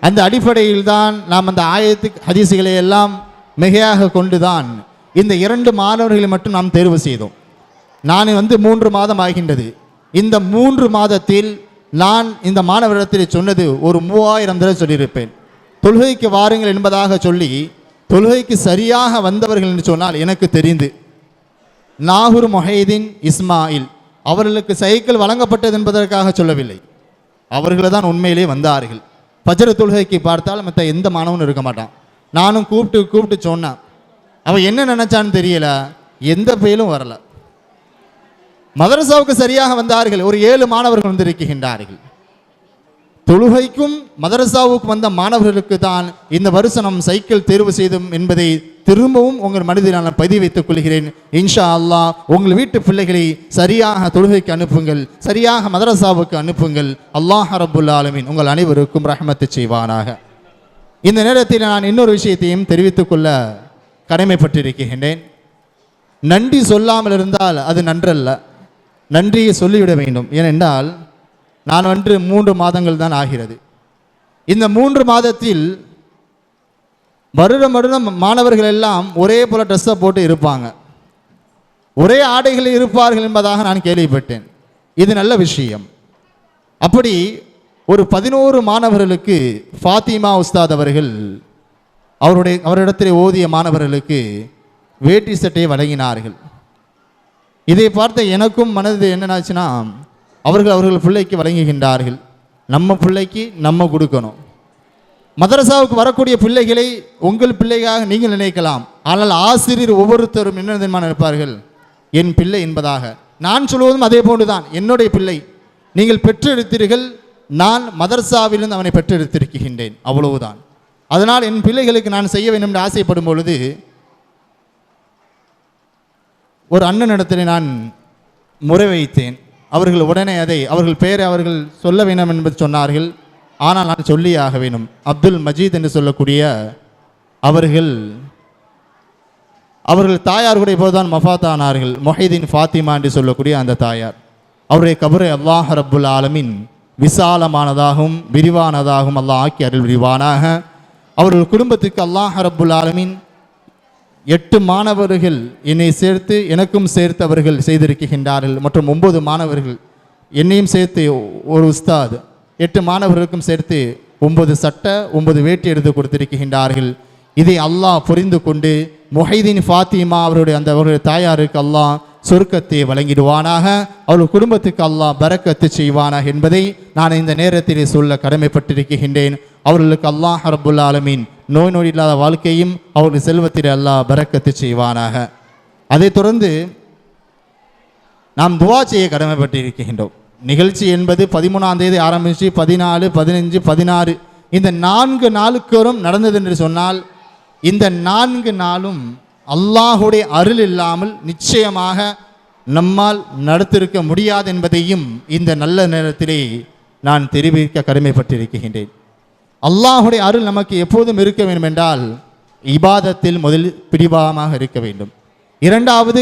அந்த அடிப்படையில் தான் நாம் அந்த ஆயத்து ஹதீஸுகளை எல்லாம் மிகையாக கொண்டுதான் இந்த 2 மாணவர்களை மட்டும் நாம் தேர்வு செய்தோம். நான் 3 மாதம் ஆகின்றது. இந்த 3 மாதத்தில் நான் இந்த மாணவரிடத்தில் சொன்னது ஒரு 3000 தடவை சொல்லியிருப்பேன். தொழுகைக்கு வாருங்கள் என்பதாக சொல்லி தொழுகைக்கு சரியாக வந்தவர்கள் என்று சொன்னால் எனக்கு தெரிந்து நாகூர் மொஹீதீன் இஸ்மாயில் அவர்களுக்கு சைக்கிள் வழங்கப்பட்டது என்பதற்காக சொல்லவில்லை. அவர்கள் தான் உண்மையிலே வந்தார்கள். ஃபஜ்ர் தொழுகைக்கு பார்த்தால் மற்ற எந்த மாணவனும் இருக்க மாட்டான். நானும் கூப்பிட்டு சொன்னேன். அவன் என்ன நினைச்சான்னு தெரியல, எந்த பெயிலும் வரல. மதரசாவுக்கு சரியாக வந்தார்கள். ஒரு 7 மாணவர்கள் வந்திருக்கின்றார்கள். தொழுகைக்கும் மதரசாவுக்கு வந்த மாணவர்களுக்கு தான் இந்த வருஷம் நம் சைக்கிள் தேர்வு செய்தோம் என்பதை திரும்பவும் உங்கள் மனதில் நான் பதிவு வைத்துக் கொள்கிறேன். இன்ஷா அல்லாஹ் உங்கள் வீட்டு பிள்ளைகளை சரியாக தொழுகைக்கு அனுப்புங்கள், சரியாக மதரசாவுக்கு அனுப்புங்கள். அல்லாஹ் ரப்புல் ஆலமீன் உங்கள் அனைவருக்கும் ரஹ்மத்து செய்வானாக. இந்த நேரத்தில் நான் இன்னொரு விஷயத்தையும் தெரிவித்துக் கொள்ள கடமைப்பட்டிருக்கின்றேன். நன்றி சொல்லாமல் இருந்தால் அது நன்றல்ல, நன்றியை சொல்லிவிட வேண்டும். ஏனென்றால் நான் 3 மாதங்கள் தான் ஆகிறது. இந்த 3 மாதத்தில் வருடம் மாணவர்கள் எல்லாம் ஒரே போல ட்ரெஸ்ஸை போட்டு இருப்பாங்க, ஒரே ஆடைகளில் இருப்பார்கள் என்பதாக நான் கேள்விப்பட்டேன். இது நல்ல விஷயம். அப்படி ஒரு 11 மாணவர்களுக்கு ஃபாத்திமா உஸ்தாத் அவர்கள் அவரிடத்தில் ஓதிய மாணவர்களுக்கு வேட்டி சட்டை வழங்கினார்கள். இதை பார்த்த எனக்கும் மனது என்னன்னாச்சுன்னா, அவர்கள் பிள்ளைக்கு வழங்குகின்றார்கள். நம்ம பிள்ளைக்கு நம்ம கொடுக்கணும். மதரசாவுக்கு வரக்கூடிய பிள்ளைகளை உங்கள் பிள்ளையாக நீங்கள் நினைக்கலாம். ஆனால் ஆசிரியர் ஒவ்வொருத்தரும் என்ன நினைப்பார்கள், என் பிள்ளை என்பதாக. நான் சொல்வதும் அதே போன்றுதான், என்னுடைய பிள்ளை. நீங்கள் பெற்றெடுத்தீர்கள், நான் மதரசாவிலிருந்து அவனை பெற்றெடுத்திருக்கின்றேன், அவ்வளவுதான். அதனால் என் பிள்ளைகளுக்கு நான் செய்ய வேண்டும் என்று ஆசைப்படும் பொழுது ஒரு அண்ணனிடத்தில் நான் முறை வைத்தேன். அவர்கள் உடனே அவர்கள் பெயரை அவர்கள் சொல்ல வேண்டும் என்பது சொன்னார்கள். ஆனால் நான் சொல்லியாக வேண்டும். அப்துல் மஜீத் என்று சொல்லக்கூடிய அவர்கள் தாயார் கூட இப்போதுதான் மஃபாத் ஆனார்கள். மொஹீதீன் ஃபாத்திமா என்று சொல்லக்கூடிய அந்த தாயார். அவருடைய கபரை அல்லாஹ் ரப்புல் ஆலமீன் விசாலமானதாகவும் விரிவானதாகவும் அல்லாஹ் ஆக்கி அருள் விரிவானாக. அவர்கள் குடும்பத்துக்கு அல்லாஹ் ரப்புல் ஆலமீன் 8 மாணவர்கள் என்னை சேர்த்து எனக்கும் சேர்த்து அவர்கள் செய்திருக்கின்றார்கள். மற்றும் 9 மாணவர்கள் என்னையும் சேர்த்து ஒரு உஸ்தாத் 8 மாணவர்களுக்கும் சேர்த்து 9 சட்டை 9 வேட்டி எடுத்து கொடுத்திருக்கின்றார்கள். இதை அல்லாஹ் புரிந்து கொண்டு மொஹீதீன் ஃபாத்திமா அவருடைய தாயாருக்கு அல்லாஹ் சொர்க்கத்தை வழங்கிடுவானாக, அவர்கள் குடும்பத்துக்கு அல்லாஹ் பரக்கத்து செய்வானாக என்பதை நான் இந்த நேரத்திலே சொல்ல கடமைப்பட்டிருக்கின்றேன். அவர்களுக்கு அல்லாஹ் ரப்புல் ஆலமீன் நோய் நொடி இல்லாத வாழ்க்கையும் அவர்கள் செல்வத்திலே அல்லாஹ் பரக்கத்து செய்வானாக. அதைத் தொடர்ந்து நாம் துவா செய்ய கடமைப்பட்டிருக்கின்றோம். நிகழ்ச்சி என்பது 13ஆம் தேதி ஆரம்பித்து 14, 15, 16 இந்த 4 நாளுக்கும் நடந்தது என்று சொன்னால், இந்த 4 நாளும் அல்லாஹுடைய அருள் இல்லாமல் நிச்சயமாக நம்மால் நடத்திருக்க முடியாது என்பதையும் இந்த நல்ல நேரத்திலே நான் தெரிவிக்க கடமைப்பட்டிருக்கின்றேன். அல்லாஹுடைய அருள் நமக்கு எப்போதும் இருக்க வேண்டும் என்றால் இபாதத்தில் முதலில் பிடிவாமாக இருக்க வேண்டும். இரண்டாவது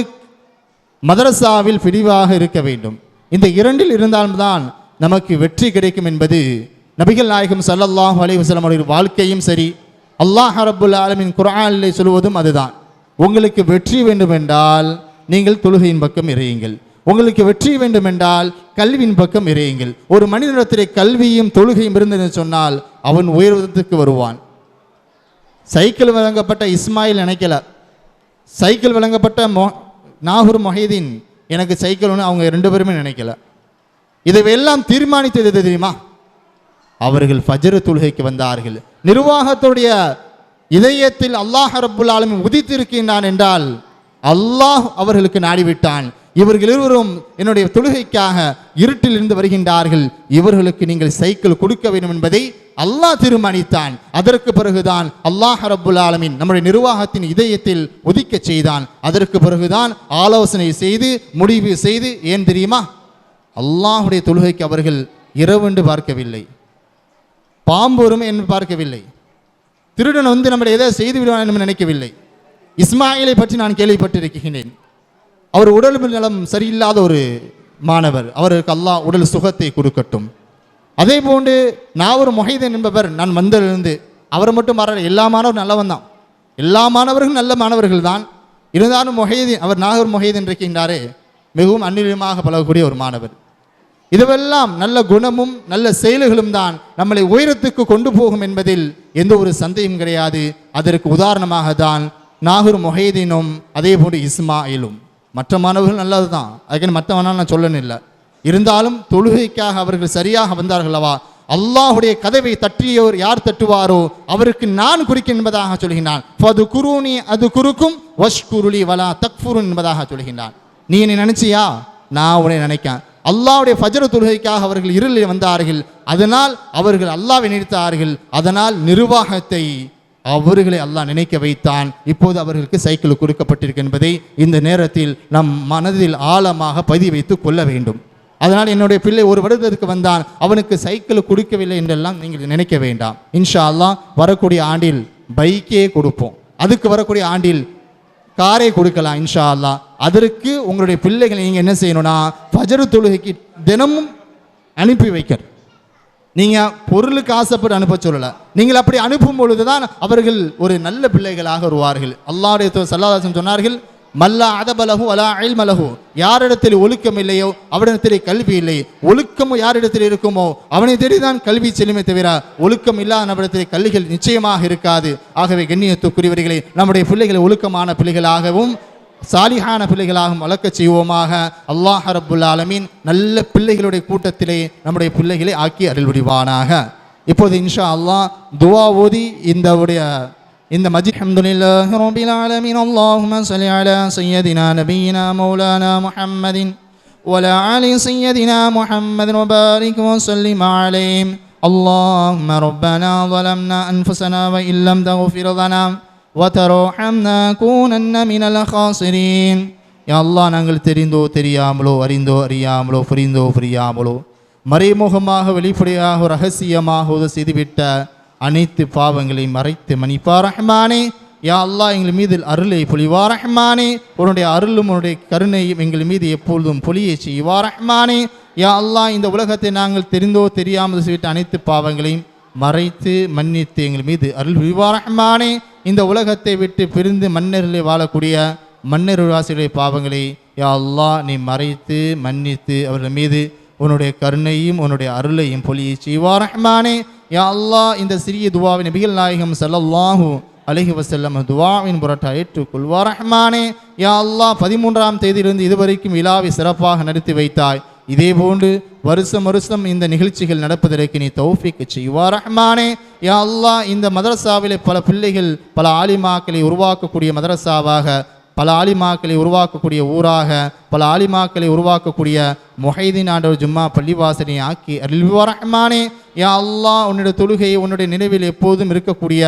மதரசாவில் பிடிவாக இருக்க வேண்டும். இந்த இரண்டில் இருந்தால்தான் நமக்கு வெற்றி கிடைக்கும் என்பது நபிகள் நாயகம் ஸல்லல்லாஹு அலைஹி வஸல்லம் அவருடைய வாழ்க்கையும் சரி, அல்லாஹ் ரப்புல் ஆலமீன் குர்ஆனிலே சொல்வதும் அதுதான். உங்களுக்கு வெற்றி வேண்டும் என்றால் நீங்கள் தொழுகையின் பக்கம் இறையுங்கள். உங்களுக்கு வெற்றி வேண்டும் என்றால் கல்வியின் பக்கம் இறையுங்கள். ஒரு மனிதனிடத்திலே கல்வியும் தொழுகையும் இருந்தது சொன்னால் அவன் உயர்வதற்கு வருவான். சைக்கிள் வழங்கப்பட்ட இஸ்மாயில் நினைக்கல, சைக்கிள் வழங்கப்பட்ட நாகூர் மொஹீதீன் எனக்கு சைக்கிள் ஒன்று அவங்க 2 பேருமே நினைக்கல. இதையெல்லாம் தீர்மானித்தது தெரியுமா? அவர்கள் ஃபஜ்ர் தொழுகைக்கு வந்தார்கள். நிர்வாகத்துடைய இதயத்தில் அல்லாஹ் ரப்புல் ஆலமீன் உதித்திருக்கின்றான் என்றால் அல்லாஹ் அவர்களுக்கு நாடிவிட்டான். இவர்கள் இருவரும் என்னுடைய தொழுகைக்காக இருட்டில் இருந்து வருகின்றார்கள், இவர்களுக்கு நீங்கள் சைக்கிள் கொடுக்க வேண்டும் என்பதை அல்லாஹ் தீர்மானித்தான். அதற்கு பிறகுதான் அல்லாஹ் ரப்புல் ஆலமீன் நம்முடைய நிர்வாகத்தின் இதயத்தில் உதிக்க செய்தான். அதற்கு பிறகுதான் ஆலோசனை செய்து முடிவு செய்து, ஏன் தெரியுமா? அல்லாஹுடைய தொழுகைக்கு அவர்கள் இரவென்று பார்க்கவில்லை, பாம்பொருமை என்று பார்க்கவில்லை, திருடன் வந்து நம்மளை எதை செய்து விடுவான் என்று நினைக்கவில்லை. இஸ்மாயிலை பற்றி நான் கேள்விப்பட்டிருக்கின்றேன். அவர் உடல் நலம் சரியில்லாத ஒரு மாணவர், அவருக்கு அல்லாஹ் உடல் சுகத்தை கொடுக்கட்டும். அதே போன்று நாகூர் மொஹீதீன் என்பவர், நான் வந்திருந்து அவரை மட்டும் மாற, எல்லா மாணவரும் நல்லவன் தான், எல்லா மாணவர்களும் நல்ல மாணவர்கள் தான். இருந்தாலும் மொஹீதீன், அவர் நாகூர் மொஹீதீன் இருக்கின்றாரே, மிகவும் அந்நியமாக பழகக்கூடிய ஒரு மாணவர். இதுவெல்லாம் நல்ல குணமும் நல்ல செயல்களும் தான் நம்மளை உயரத்துக்கு கொண்டு போகும் என்பதில் எந்த ஒரு சந்தேகம் கிடையாது. அதற்கு உதாரணமாக தான் நாகூர் மொஹீதீனும் அதே போன்று இஸ்மாயிலும். மற்ற மாணவர்கள் நல்லது தான், அதுக்கு மற்ற வேணால் நான் சொல்லணும் இல்லை. இருந்தாலும் தொழுகைக்காக அவர்கள் சரியாக வந்தார்களவா, அல்லாஹுடைய கதவை தட்டியவர் யார் தட்டுவாரோ அவருக்கு நான் குறிக்கும் என்பதாக சொல்கின்றான். ஃபது குருனி அது குறுக்கும் வஷ்குருளி வலா தக்ஃபுருன் என்பதாக சொல்கின்றான். நீ என்னை நினைச்சியா, நான் உன்னை நினைக்கேன். அல்லாஹ்வுடைய ஃபஜ்ர் தொழுகைக்காக அவர்கள் இருளில் வந்தார்கள், அதனால் அவர்கள் அல்லாஹ்வை நினைத்தார்கள், அதனால் நிர்வாகத்தை அவர்களை அல்லாஹ் நினைக்க வைத்தான். இப்போது அவர்களுக்கு சைக்கிள் கொடுக்கப்பட்டிருக்கு என்பதை இந்த நேரத்தில் நம் மனதில் ஆழமாக பதிவு வைத்து கொள்ள வேண்டும். அதனால் என்னுடைய பிள்ளை ஒரு வருடத்திற்கு வந்தான், அவனுக்கு சைக்கிள் கொடுக்கவில்லை என்றெல்லாம் நீங்கள் நினைக்க வேண்டாம். இன்ஷா அல்லாஹ் வரக்கூடிய ஆண்டில் பைக்கே கொடுப்போம், அதுக்கு வரக்கூடிய ஆண்டில் காரை கொடுக்கலாம் இன்ஷா அல்லாஹ். அதற்கு உங்களுடைய பிள்ளைகளை நீங்கள் என்ன செய்யணும்னா, ஃபஜ்ர் தொழுகைக்கு தினமும் அனுப்பி வைக்க. நீங்கள் பொருளுக்கு ஆசைப்பட்டு அனுப்ப சொல்லலை, நீங்கள் அப்படி அனுப்பும் பொழுது தான் அவர்கள் ஒரு நல்ல பிள்ளைகளாக வருவார்கள். அல்லாஹ்வுடைய தூதர் ஸல்லல்லாஹு அலைஹி வஸல்லம் சொன்னார்கள், மல்லா அதபலஹு அலா இல்மலஹு, யாரிடத்தில் ஒழுக்கம் இல்லையோ அவனிடத்தில் கல்வி இல்லை. ஒழுக்கம் யாரிடத்தில் இருக்குமோ அவனை தேடிதான் கல்வி செல்லுமே தவிர ஒழுக்கம் இல்லாத நம்மிடத்தில் கல்விகள் நிச்சயமாக இருக்காது. ஆகவே கண்ணியத்துக்குரியவர்களே, நம்முடைய பிள்ளைகளை ஒழுக்கமான பிள்ளைகளாகவும் சாலிஹான பிள்ளைகளாகவும் வளர்க்க செய்வோமாக. அல்லாஹ் ரப்புல் ஆலமீன் நல்ல பிள்ளைகளுடைய கூட்டத்திலே நம்முடைய பிள்ளைகளை ஆக்கி அருள் புரிவானாக. இப்போது இன்ஷா அல்லாஹ் துவா ஓதி இந்த மஜ்லிஸ் அல்ஹம்துலில்லாஹி ரப்பில் ஆலமீன். அல்லாஹும்ம ஸல்லி அலா சய்யிதினா நபியினா மௌலானா முஹம்மதின் வலா ஆலி சய்யிதினா முஹம்மதின் வபாரிக் வஸல்லிம் அலைஹி. அல்லாஹும்ம ரப்பனா ظلمنا أنفسنا وإن لم تغفر لنا وترحمنا لنكونن من الخاسرين. யா அல்லாஹ், நாங்கள் தெரிந்தோ தெரியாமலோ அறிந்தோ அறியாமலோ புரிந்தோ புரியாமலோ மறைமுகமாக வெளிப்படையாக ரகசியமாக செய்துவிட்ட அனைத்து பாவங்களையும் மறைத்து மன்னிப்பா ரஹ்மானே. யா அல்லாஹ், எங்கள் மீது அருளை பொழிவா ரஹ்மானே. உன்னுடைய அருளும் உன்னுடைய கருணையும் எங்கள் மீது எப்பொழுதும் பொழியை செய்வா ரஹ்மானே. யா அல்லாஹ், இந்த உலகத்தை நாங்கள் தெரிந்தோ தெரியாமல் செய்துவிட்ட அனைத்து பாவங்களையும் மறைத்து மன்னித்து எங்கள் மீது அருள் புரிவா ரஹ்மானே. இந்த உலகத்தை விட்டு பிரிந்து மன்னர்களை வாழக்கூடிய மன்னர்வாசிகளுடைய பாவங்களை யா அல்லாஹ் நீ மறைத்து மன்னித்து அவர்கள் மீது உன்னுடைய கருணையும் உன்னுடைய அருளையும் பொழியை செய்வா ரஹ்மானே. யா அல்லாஹ், இந்த சிறிய துவாவை நபிகள் நாயகம் ஸல்லல்லாஹு அலைஹி வஸல்லம் துவாவின் புரட்டா ஏற்றுக்கொள்வா ரஹ்மானே. யா அல்லாஹ், 13ஆம் தேதியிலிருந்து இதுவரைக்கும் விழாவை சிறப்பாக நடத்தி வைத்தாய். இதே போன்று வருஷம் வருஷம் இந்த நிகழ்ச்சிகள் நடப்பதற்கு நீ தௌஃபீக் செய்வா ரஹ்மானே. யா அல்லாஹ், இந்த மதரசாவிலே பல பிள்ளைகள் பல ஆலிமாக்களை உருவாக்கக்கூடிய மதரசாவாக பல ஆலிமாக்களை உருவாக்கக்கூடிய ஊராக, பல ஆலிமாக்களை உருவாக்கக்கூடிய முஹைதீன் ஆண்டவர் ஜும்மா பள்ளிவாசனை ஆக்கி அருள்வார் ரஹ்மானே. யா அல்லாஹ், உன்னுடைய தொழுகை உன்னுடைய நினைவில் எப்போதும் இருக்கக்கூடிய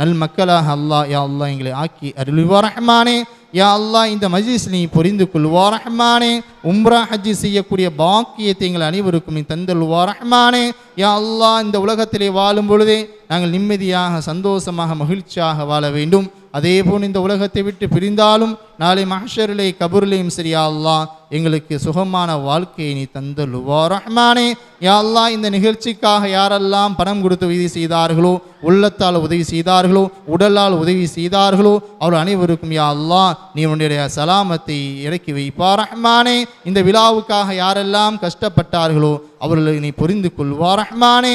நல் மக்களாக அல்லாஹ் யா அல்லாஹ் எங்களை ஆக்கி அருள்வார் ரஹ்மானே. யா அல்லாஹ், இந்த மஜ்லிஸ் நீ புரிந்து கொள்வார் ரஹ்மானே. உம்ரா ஹஜ்ஜி செய்யக்கூடிய பாக்கியத்தை எங்கள் அனைவருக்கும் நீ தந்தல்வார் ரஹ்மானே. யா அல்லாஹ், இந்த உலகத்திலே வாழும் பொழுதே நாங்கள் நிம்மதியாக சந்தோஷமாக மகிழ்ச்சியாக வாழ வேண்டும். அதேபோல் இந்த உலகத்தை விட்டு பிரிந்தாலும் நாளை மஹ்ஷரிலே கபூரிலேயும் சரி யா அல்லாஹ் எங்களுக்கு சுகமான வாழ்க்கையை நீ தந்தல்வார் ரஹ்மானே. யா அல்லாஹ், இந்த நிகழ்ச்சிக்காக யாரெல்லாம் பணம் கொடுத்து உதவி செய்தார்களோ, உள்ளத்தால் உதவி செய்தார்களோ, உடலால் உதவி செய்தார்களோ, அவர்கள் அனைவருக்கும் யா அல்லாஹ் நீ உன்னுடைய சலாமத்தை இறக்கி வைப்பார் ரஹ்மானே. இந்த விழாவுக்காக யாரெல்லாம் கஷ்டப்பட்டார்களோ அவர்களை நீ புரிந்து கொள்வார் ரஹ்மானே.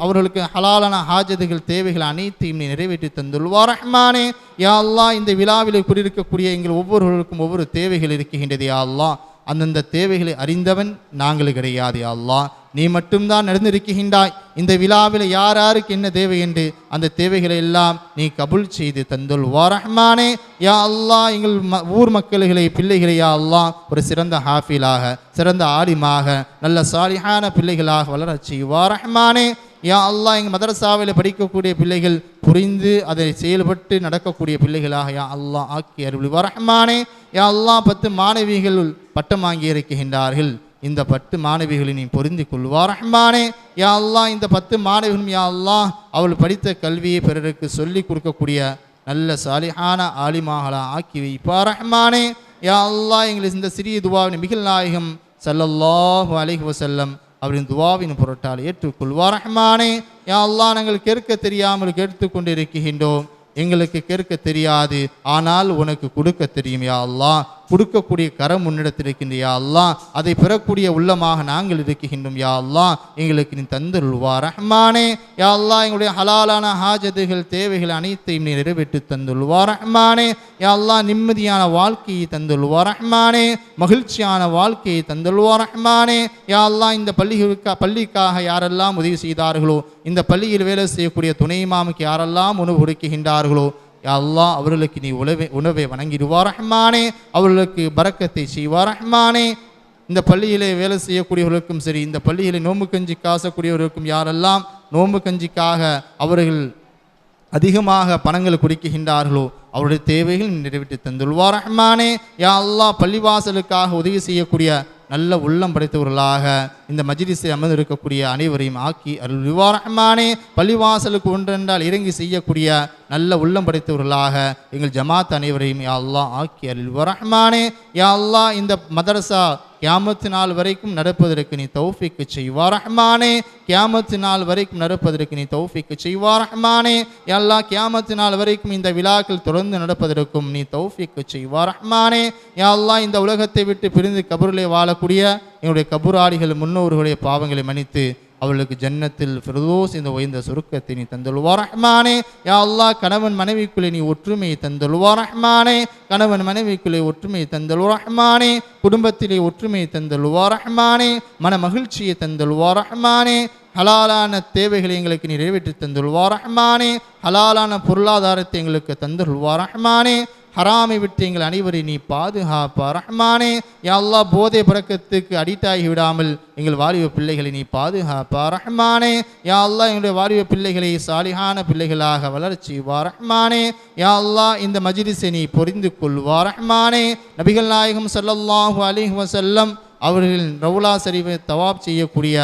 அவர்களுக்கு ஹலாலான ஹாஜதுகள் தேவைகள் அனைத்தையும் நீ நிறைவேற்றி தந்துள்வார் ரஹ்மானே. யா அல்லாஹ், இந்த விழாவில் குடியிருக்கக்கூடிய எங்கள் ஒவ்வொருவருக்கும் ஒவ்வொரு தேவைகள் இருக்கின்றது யா அல்லாஹ். அந்தந்த தேவைகளை அறிந்தவன் நாங்கள் கிடையாது யா அல்லாஹ், நீ மட்டும்தான் நடந்திருக்கின்றாய். இந்த விழாவில் யார் யாருக்கு என்ன தேவை என்று அந்த தேவைகளை எல்லாம் நீ கபுல் செய்து தந்துள்வார் ரஹ்மானே. யா அல்லாஹ், எங்கள் ஊர் மக்கள்களை பிள்ளைகளை யா அல்லாஹ் ஒரு சிறந்த ஹாஃபிலாக, சிறந்த ஆலிமாக, நல்ல சாலிஹான பிள்ளைகளாக வளரச் செய்வார் ரஹ்மானே. யா அல்லாஹ், எங்கள் மதரசாவில் படிக்கக்கூடிய பிள்ளைகள் புரிந்து அதை செயல்பட்டு நடக்கக்கூடிய பிள்ளைகளாக யா அல்லாஹ் ஆக்கி அருள்வார் ரஹ்மானே. யா அல்லாஹ், 10 மாணவிகள் பட்டம் வாங்கி இருக்கின்றார்கள். இந்த 10 மாணவிகளை நீ புரிந்து கொள்வார் ரஹ்மானே. யா அல்லாஹ், இந்த 10 மாணவிகளும் யா அல்லாஹ் அவள் படித்த கல்வியை பிறருக்கு சொல்லிக் கொடுக்கக்கூடிய நல்ல சாலிஹான ஆலிமாகளா ஆக்கி வைப்பார் ரஹ்மானே. யா அல்லாஹ், எங்களுக்கு இந்த சிறிய துவாவின் மிகில் நாயகம் ஸல்லல்லாஹு அலைஹி வஸல்லம் அவரின் துவாவின் பொருட்டால் ஏற்றுக்கொள்வார் ரஹ்மானே. யா அல்லாஹ், நாங்கள் கேட்க தெரியாமல் கேட்டுக்கொண்டிருக்கின்றோம். எங்களுக்கு கேட்க தெரியாது, ஆனால் உனக்கு கொடுக்க தெரியும் யா அல்லாஹ். கொடுக்கக்கூடிய கரம் உன்னிடத்தில் இருக்கின்ற யா அல்லாஹ், அதை பெறக்கூடிய உள்ளமாக நாங்கள் இருக்கின்றோம் யா அல்லாஹ். எங்களுக்கு நீ தந்துள்வார் ரஹ்மானே. யா அல்லாஹ், எங்களுடைய ஹலாலான ஹாஜதுகள் தேவைகள் அனைத்தையும் நீ நிறைவேற்றி தந்துள்வார் ரஹ்மானே. யா அல்லாஹ், நிம்மதியான வாழ்க்கையை தந்துள்வார் ரஹ்மானே. மகிழ்ச்சியான வாழ்க்கையை தந்துள்வார் ரஹ்மானே. யா அல்லாஹ், இந்த பள்ளிக்காக யாரெல்லாம் உதவி செய்தார்களோ, இந்த பள்ளியில் வேலை செய்யக்கூடிய துணை இமாமுக்கு யாரெல்லாம் உணவு கொடுக்கின்றார்களோ யா அல்லாஹ் அவர்களுக்கு நீ உணவை வணங்கிடுவார் ரஹ்மானே. அவர்களுக்கு பரக்கத்தை செய்வார் ரஹ்மானே. இந்த பள்ளியிலே வேலை செய்யக்கூடியவர்களுக்கும் சரி, இந்த பள்ளியிலே நோம்பு கஞ்சி காசக்கூடியவர்களுக்கும் யாரெல்லாம் நோம்பு கஞ்சிக்காக அவர்கள் அதிகமாக பணங்கள் கொடுக்கின்றார்களோ அவருடைய தேவைகள் நிறைவேற்றி தந்துள்வார் ரஹ்மானே. யா அல்லாஹ், பள்ளிவாசலுக்காக உதவி செய்யக்கூடிய நல்ல உள்ளம் படைத்தவர்களாக இந்த மஜ்லிஸில் அமர்ந்து இருக்கக்கூடிய அனைவரையும் ஆக்கி அருள்வார் ரஹ்மானே. பள்ளிவாசலுக்கு ஒன்றென்றால் இறங்கி செய்யக்கூடிய நல்ல உள்ளம் படைத்தவர்களாக எங்கள் ஜமாத் அனைவரையும் யா அல்லாஹ் ஆக்கி அருள்வார் ரஹ்மானே. யா அல்லாஹ், இந்த மதரசா கியாமத்து நாள் வரைக்கும் நடப்பதற்கு நீ தௌஃபீக் செய்வார் ரஹ்மானே. கியாமத்து நாள் வரைக்கும் நடப்பதற்கு நீ தௌஃபீக் செய்வார் ரஹ்மானே. யா அல்லாஹ், கியாமத்து நாள் வரைக்கும் இந்த விழாக்கள் தொடர்ந்து நடப்பதற்கும் நீ தௌஃபீக் செய்வார் ரஹ்மானே. யா அல்லாஹ், இந்த உலகத்தை விட்டு பிரிந்து கபூரிலே வாழக்கூடிய என்னுடைய கபூராளிகள் முன்னோர்களுடைய பாவங்களை மன்னித்து அவர்களுக்கு ஜன்னத்தில் ஃபிர்தௌஸ் இந்த உயர்ந்த சுருக்கத்தை நீ தந்துள்வார் ரஹ்மானே. யா அல்லாஹ், கணவன் மனைவிக்குள்ளே நீ ஒற்றுமையை தந்துள்வார் ரஹ்மானே. கணவன் மனைவிக்குள்ளே ஒற்றுமையை தந்துள்வார் ரஹ்மானே. குடும்பத்திலே ஒற்றுமையை தந்துள்வார் ரஹ்மானே. மன மகிழ்ச்சியை தந்துள்வார் ரஹ்மானே. ஹலாலான தேவைகளை எங்களுக்கு நீ நிறைவேற்றி தந்துள்வார் ரஹ்மானே. ஹலாலான பொருளாதாரத்தை எங்களுக்கு தந்துள்வார் ரஹ்மானே. ஹராமை விட்டு எங்கள் அனைவரை நீ பாதுகாப்பார் ரஹ்மானே. யா அல்லாஹ், போதை பறக்கத்துக்கு அடிக்ட் ஆகி விடாமல் எங்கள் வாலிப பிள்ளைகளை நீ பாதுகாப்பார் ரஹ்மானே. யா அல்லாஹ், எங்களுடைய வாலிப பிள்ளைகளை சாலிஹான பிள்ளைகளாக வளர்ச்சி வார் ரஹ்மானே. யா அல்லாஹ், இந்த மஜ்லிஸை நீ புரிந்து கொள்வார் ரஹ்மானே. நபிகள் நாயகம் ஸல்லல்லாஹு அலைஹி வஸல்லம் அவர்கள் ரவுலா ஷரீஃபை தவாப் செய்யக்கூடிய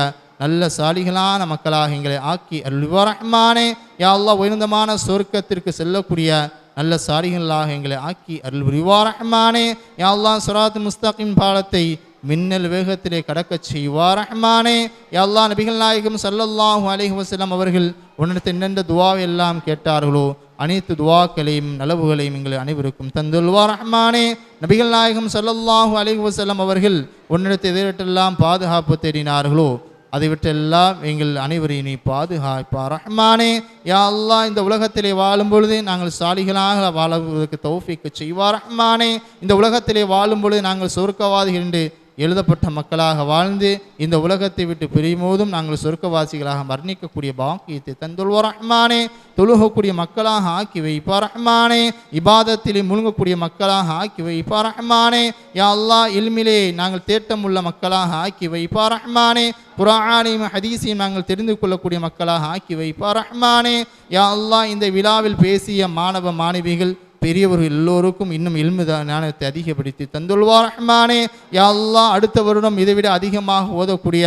நல்ல சாலிகளான மக்களாக எங்களை ஆக்கி அருள்வார் ரஹ்மானே. யா அல்லாஹ், உயர்ந்தமான சொர்க்கத்திற்கு செல்லக்கூடிய நல்ல சாலிகளாக எங்களை ஆக்கி அருள் புரிவார் ரஹ்மானே. யா அல்லாஹ், சிராத் முஸ்தகீம் பாலத்தை மின்னல் வேகத்திலே கடக்கச் செய்வார் ரஹ்மானே. யா அல்லாஹ், நபிகள் நாயகம் ஸல்லல்லாஹு அலைஹி வஸல்லம் அவர்கள் உன்னிடத்தில் என்னென்ன துவாவை எல்லாம் கேட்டார்களோ அனைத்து துவாக்களையும் நலவுகளையும் எங்கள் அனைவருக்கும் தந்துள்வார் ரஹ்மானே. நபிகள் நாயகம் ஸல்லல்லாஹு அலைஹி வஸல்லம் அவர்கள் உன்னிடத்தில் எதற்கெல்லாம் பாதுகாப்பு தேடினார்களோ அதை விட்டெல்லாம் எங்கள் அனைவரையும் நீ பாதுகாப்பார் ரஹ்மானே. யா அல்லாஹ், இந்த உலகத்திலே வாழும் பொழுது நாங்கள் சாலிகளாக வாழுவதற்கு தௌஃபீக் செய்வார் ரஹ்மானே. இந்த உலகத்திலே வாழும் பொழுது நாங்கள் சொர்க்கவாதிகள் என்று எழுதப்பட்ட மக்களாக வாழ்ந்து இந்த உலகத்தை விட்டு பிரியும்போதும் நாங்கள் சொர்க்கவாசிகளாக மரணிக்கக்கூடிய பாக்கியத்தை தந்துள்வார் ரஹ்மானே. தொழுகக்கூடிய மக்களாக ஆக்கி வைப்பார் ரஹ்மானே. இபாதத்திலே முழுங்கக்கூடிய மக்களாக ஆக்கி வைப்பார் ரஹ்மானே. யா அல்லாஹ் இல்மிலே நாங்கள் தேட்டமுள்ள மக்களாக ஆக்கி வைப்பார் ரஹ்மானே. குர்ஆனையும் ஹதீஸையும் நாங்கள் தெரிந்து கொள்ளக்கூடிய மக்களாக ஆக்கி வைப்பார் ரஹ்மானே. யா அல்லாஹ் இந்த விழாவில் பேசிய மாணவ மாணவிகள் பெரியவர்கள் எல்லோருக்கும் இன்னும் இல்மு ஞானத்தை அதிகப்படுத்தி தந்துள்வார் ரஹ்மானே. யா அல்லாஹ் அடுத்த வருடம் இதைவிட அதிகமாக ஓதக்கூடிய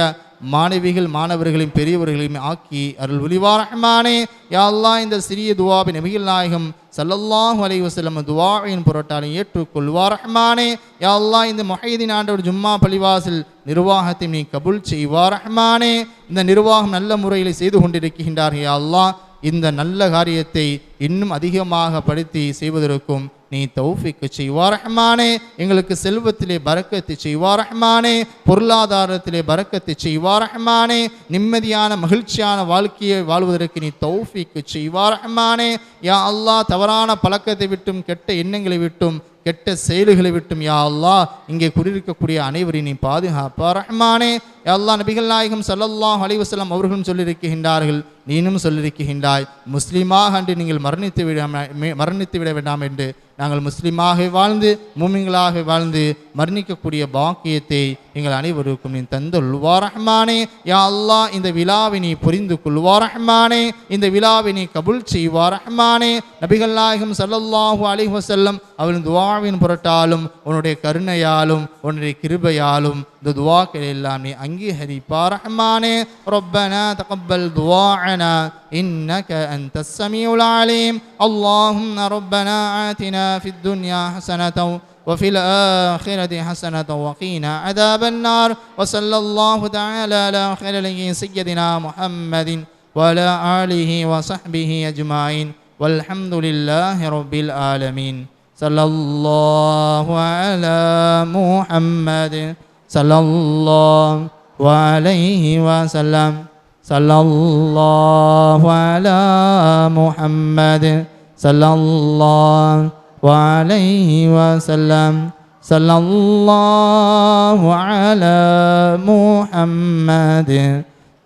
மாணவிகள் மாணவர்களையும் பெரியவர்களையும் ஆக்கி அருள் புரிவார் ரஹ்மானே. யா அல்லாஹ் இந்த சிறிய துவாவை நபிகள் நாயகம் ஸல்லல்லாஹு அலைஹி வஸல்லம் துஆவின் பொருட்டாலும் ஏற்றுக்கொள்வார் ரஹ்மானே. யா அல்லாஹ் இந்த முஹைதீன் ஆண்டவர் ஜும்மா பள்ளிவாசல் நிர்வாகத்தை நீ கபூல் செய்வார் ரஹ்மானே. இந்த நிர்வாகம் நல்ல முறையில் செய்து கொண்டிருக்கின்றார்கள். யா அல்லாஹ் இந்த நல்ல காரியத்தை இன்னும் அதிகமாக படுத்தி செய்வதற்கும் நீ தௌஃபீக் செய்வார் ரஹ்மானே. எங்களுக்கு செல்வத்திலே பரக்கத்தை செய்வார் ரஹ்மானே. பொருளாதாரத்திலே பரக்கத்தை செய்வார் ரஹ்மானே. நிம்மதியான மகிழ்ச்சியான வாழ்க்கையை வாழ்வதற்கு நீ தௌஃபீக் செய்வார் ரஹ்மானே. யா அல்லாஹ் தவறான பழக்கத்தை விட்டும் கெட்ட எண்ணங்களை விட்டும் கெட்ட செயல்களை விட்டும் யா அல்லாஹ் இங்கே குடியிருக்கக்கூடிய அனைவரையும் நீ பாதுகாப்பார் ரஹ்மானே. யா அல்லாஹ் நபிகள் நாயகம் ஸல்லல்லாஹு அலைஹி வஸல்லம் அவர்களும் சொல்லியிருக்கின்றார்கள், நீனும் சொல்லியிருக்கின்றாய், முஸ்லீமாக அன்று நீங்கள் மரணித்து விட வேண்டாம் என்று. நாங்கள் முஸ்லீமாக வாழ்ந்து மூமின்களாக வாழ்ந்து மரணிக்கக்கூடிய பாக்கியத்தை எங்கள் அனைவருக்கும் நீ தந்துள்வார் ரஹ்மானே. யா அல்லாஹ் இந்த விழாவை நீ புரிந்து கொள்வார் ரஹ்மானே. இந்த விழாவை நீ கபூல் செய்வார் ரஹ்மானே. நபிகள் நாயகம் ஸல்லல்லாஹு அலைஹி வஸல்லம் அவரின் துஆவின் பொருட்டாலும் உன்னுடைய கருணையாலும் உன்னுடைய கிருபையாலும் இந்த துஆக்களை எல்லாம் நீ அங்கீகரிப்பார் ரஹ்மானே. ரப்பனா தகப்பல் துஆஅனா إنك أنت السميع العليم. اللهم ربنا آتنا في الدنيا حسنة وفي الآخرة حسنة وقنا عذاب النار. وصلى الله تعالى على خير سيدنا محمد وعلى آله وصحبه أجمعين والحمد لله رب العالمين. صلى الله على محمد صلى الله عليه وسلم. صلى الله على محمد صلى الله عليه وسلم. صلى الله على محمد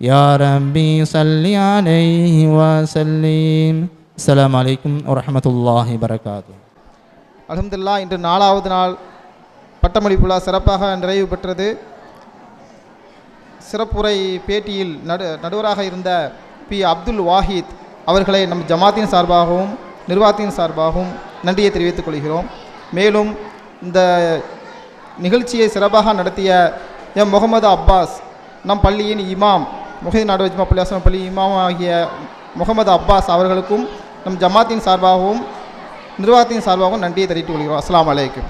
يا ربي صل عليه وسلم. السلام عليكم ورحمة الله وبركاته. அல்ஹம்துலில்லாஹ், இன்று 4வது நாள் பட்டமளிப்பு விழா சிறப்பாக நிறைவு பெற்றது. சிறப்புரை பேட்டியில் நடுவராக இருந்த பி அப்துல் வாஹித் அவர்களை நம் ஜமாத்தின் சார்பாகவும் நிர்வாகத்தின் சார்பாகவும் நன்றியை தெரிவித்துக் கொள்கிறோம். மேலும் இந்த நிகழ்ச்சியை சிறப்பாக நடத்திய எம் முகமது அப்பாஸ், நம் பள்ளியின் இமாம், முஹைதீன் ஆண்டவர் ஜும்மா பள்ளி இமாம் ஆகிய முகமது அப்பாஸ் அவர்களுக்கும் நம் ஜமாத்தின் சார்பாகவும் நிர்வாகத்தின் சார்பாகவும் நன்றியை தெரிவித்துக் கொள்கிறோம். அஸ்ஸலாமு அலைக்கும்.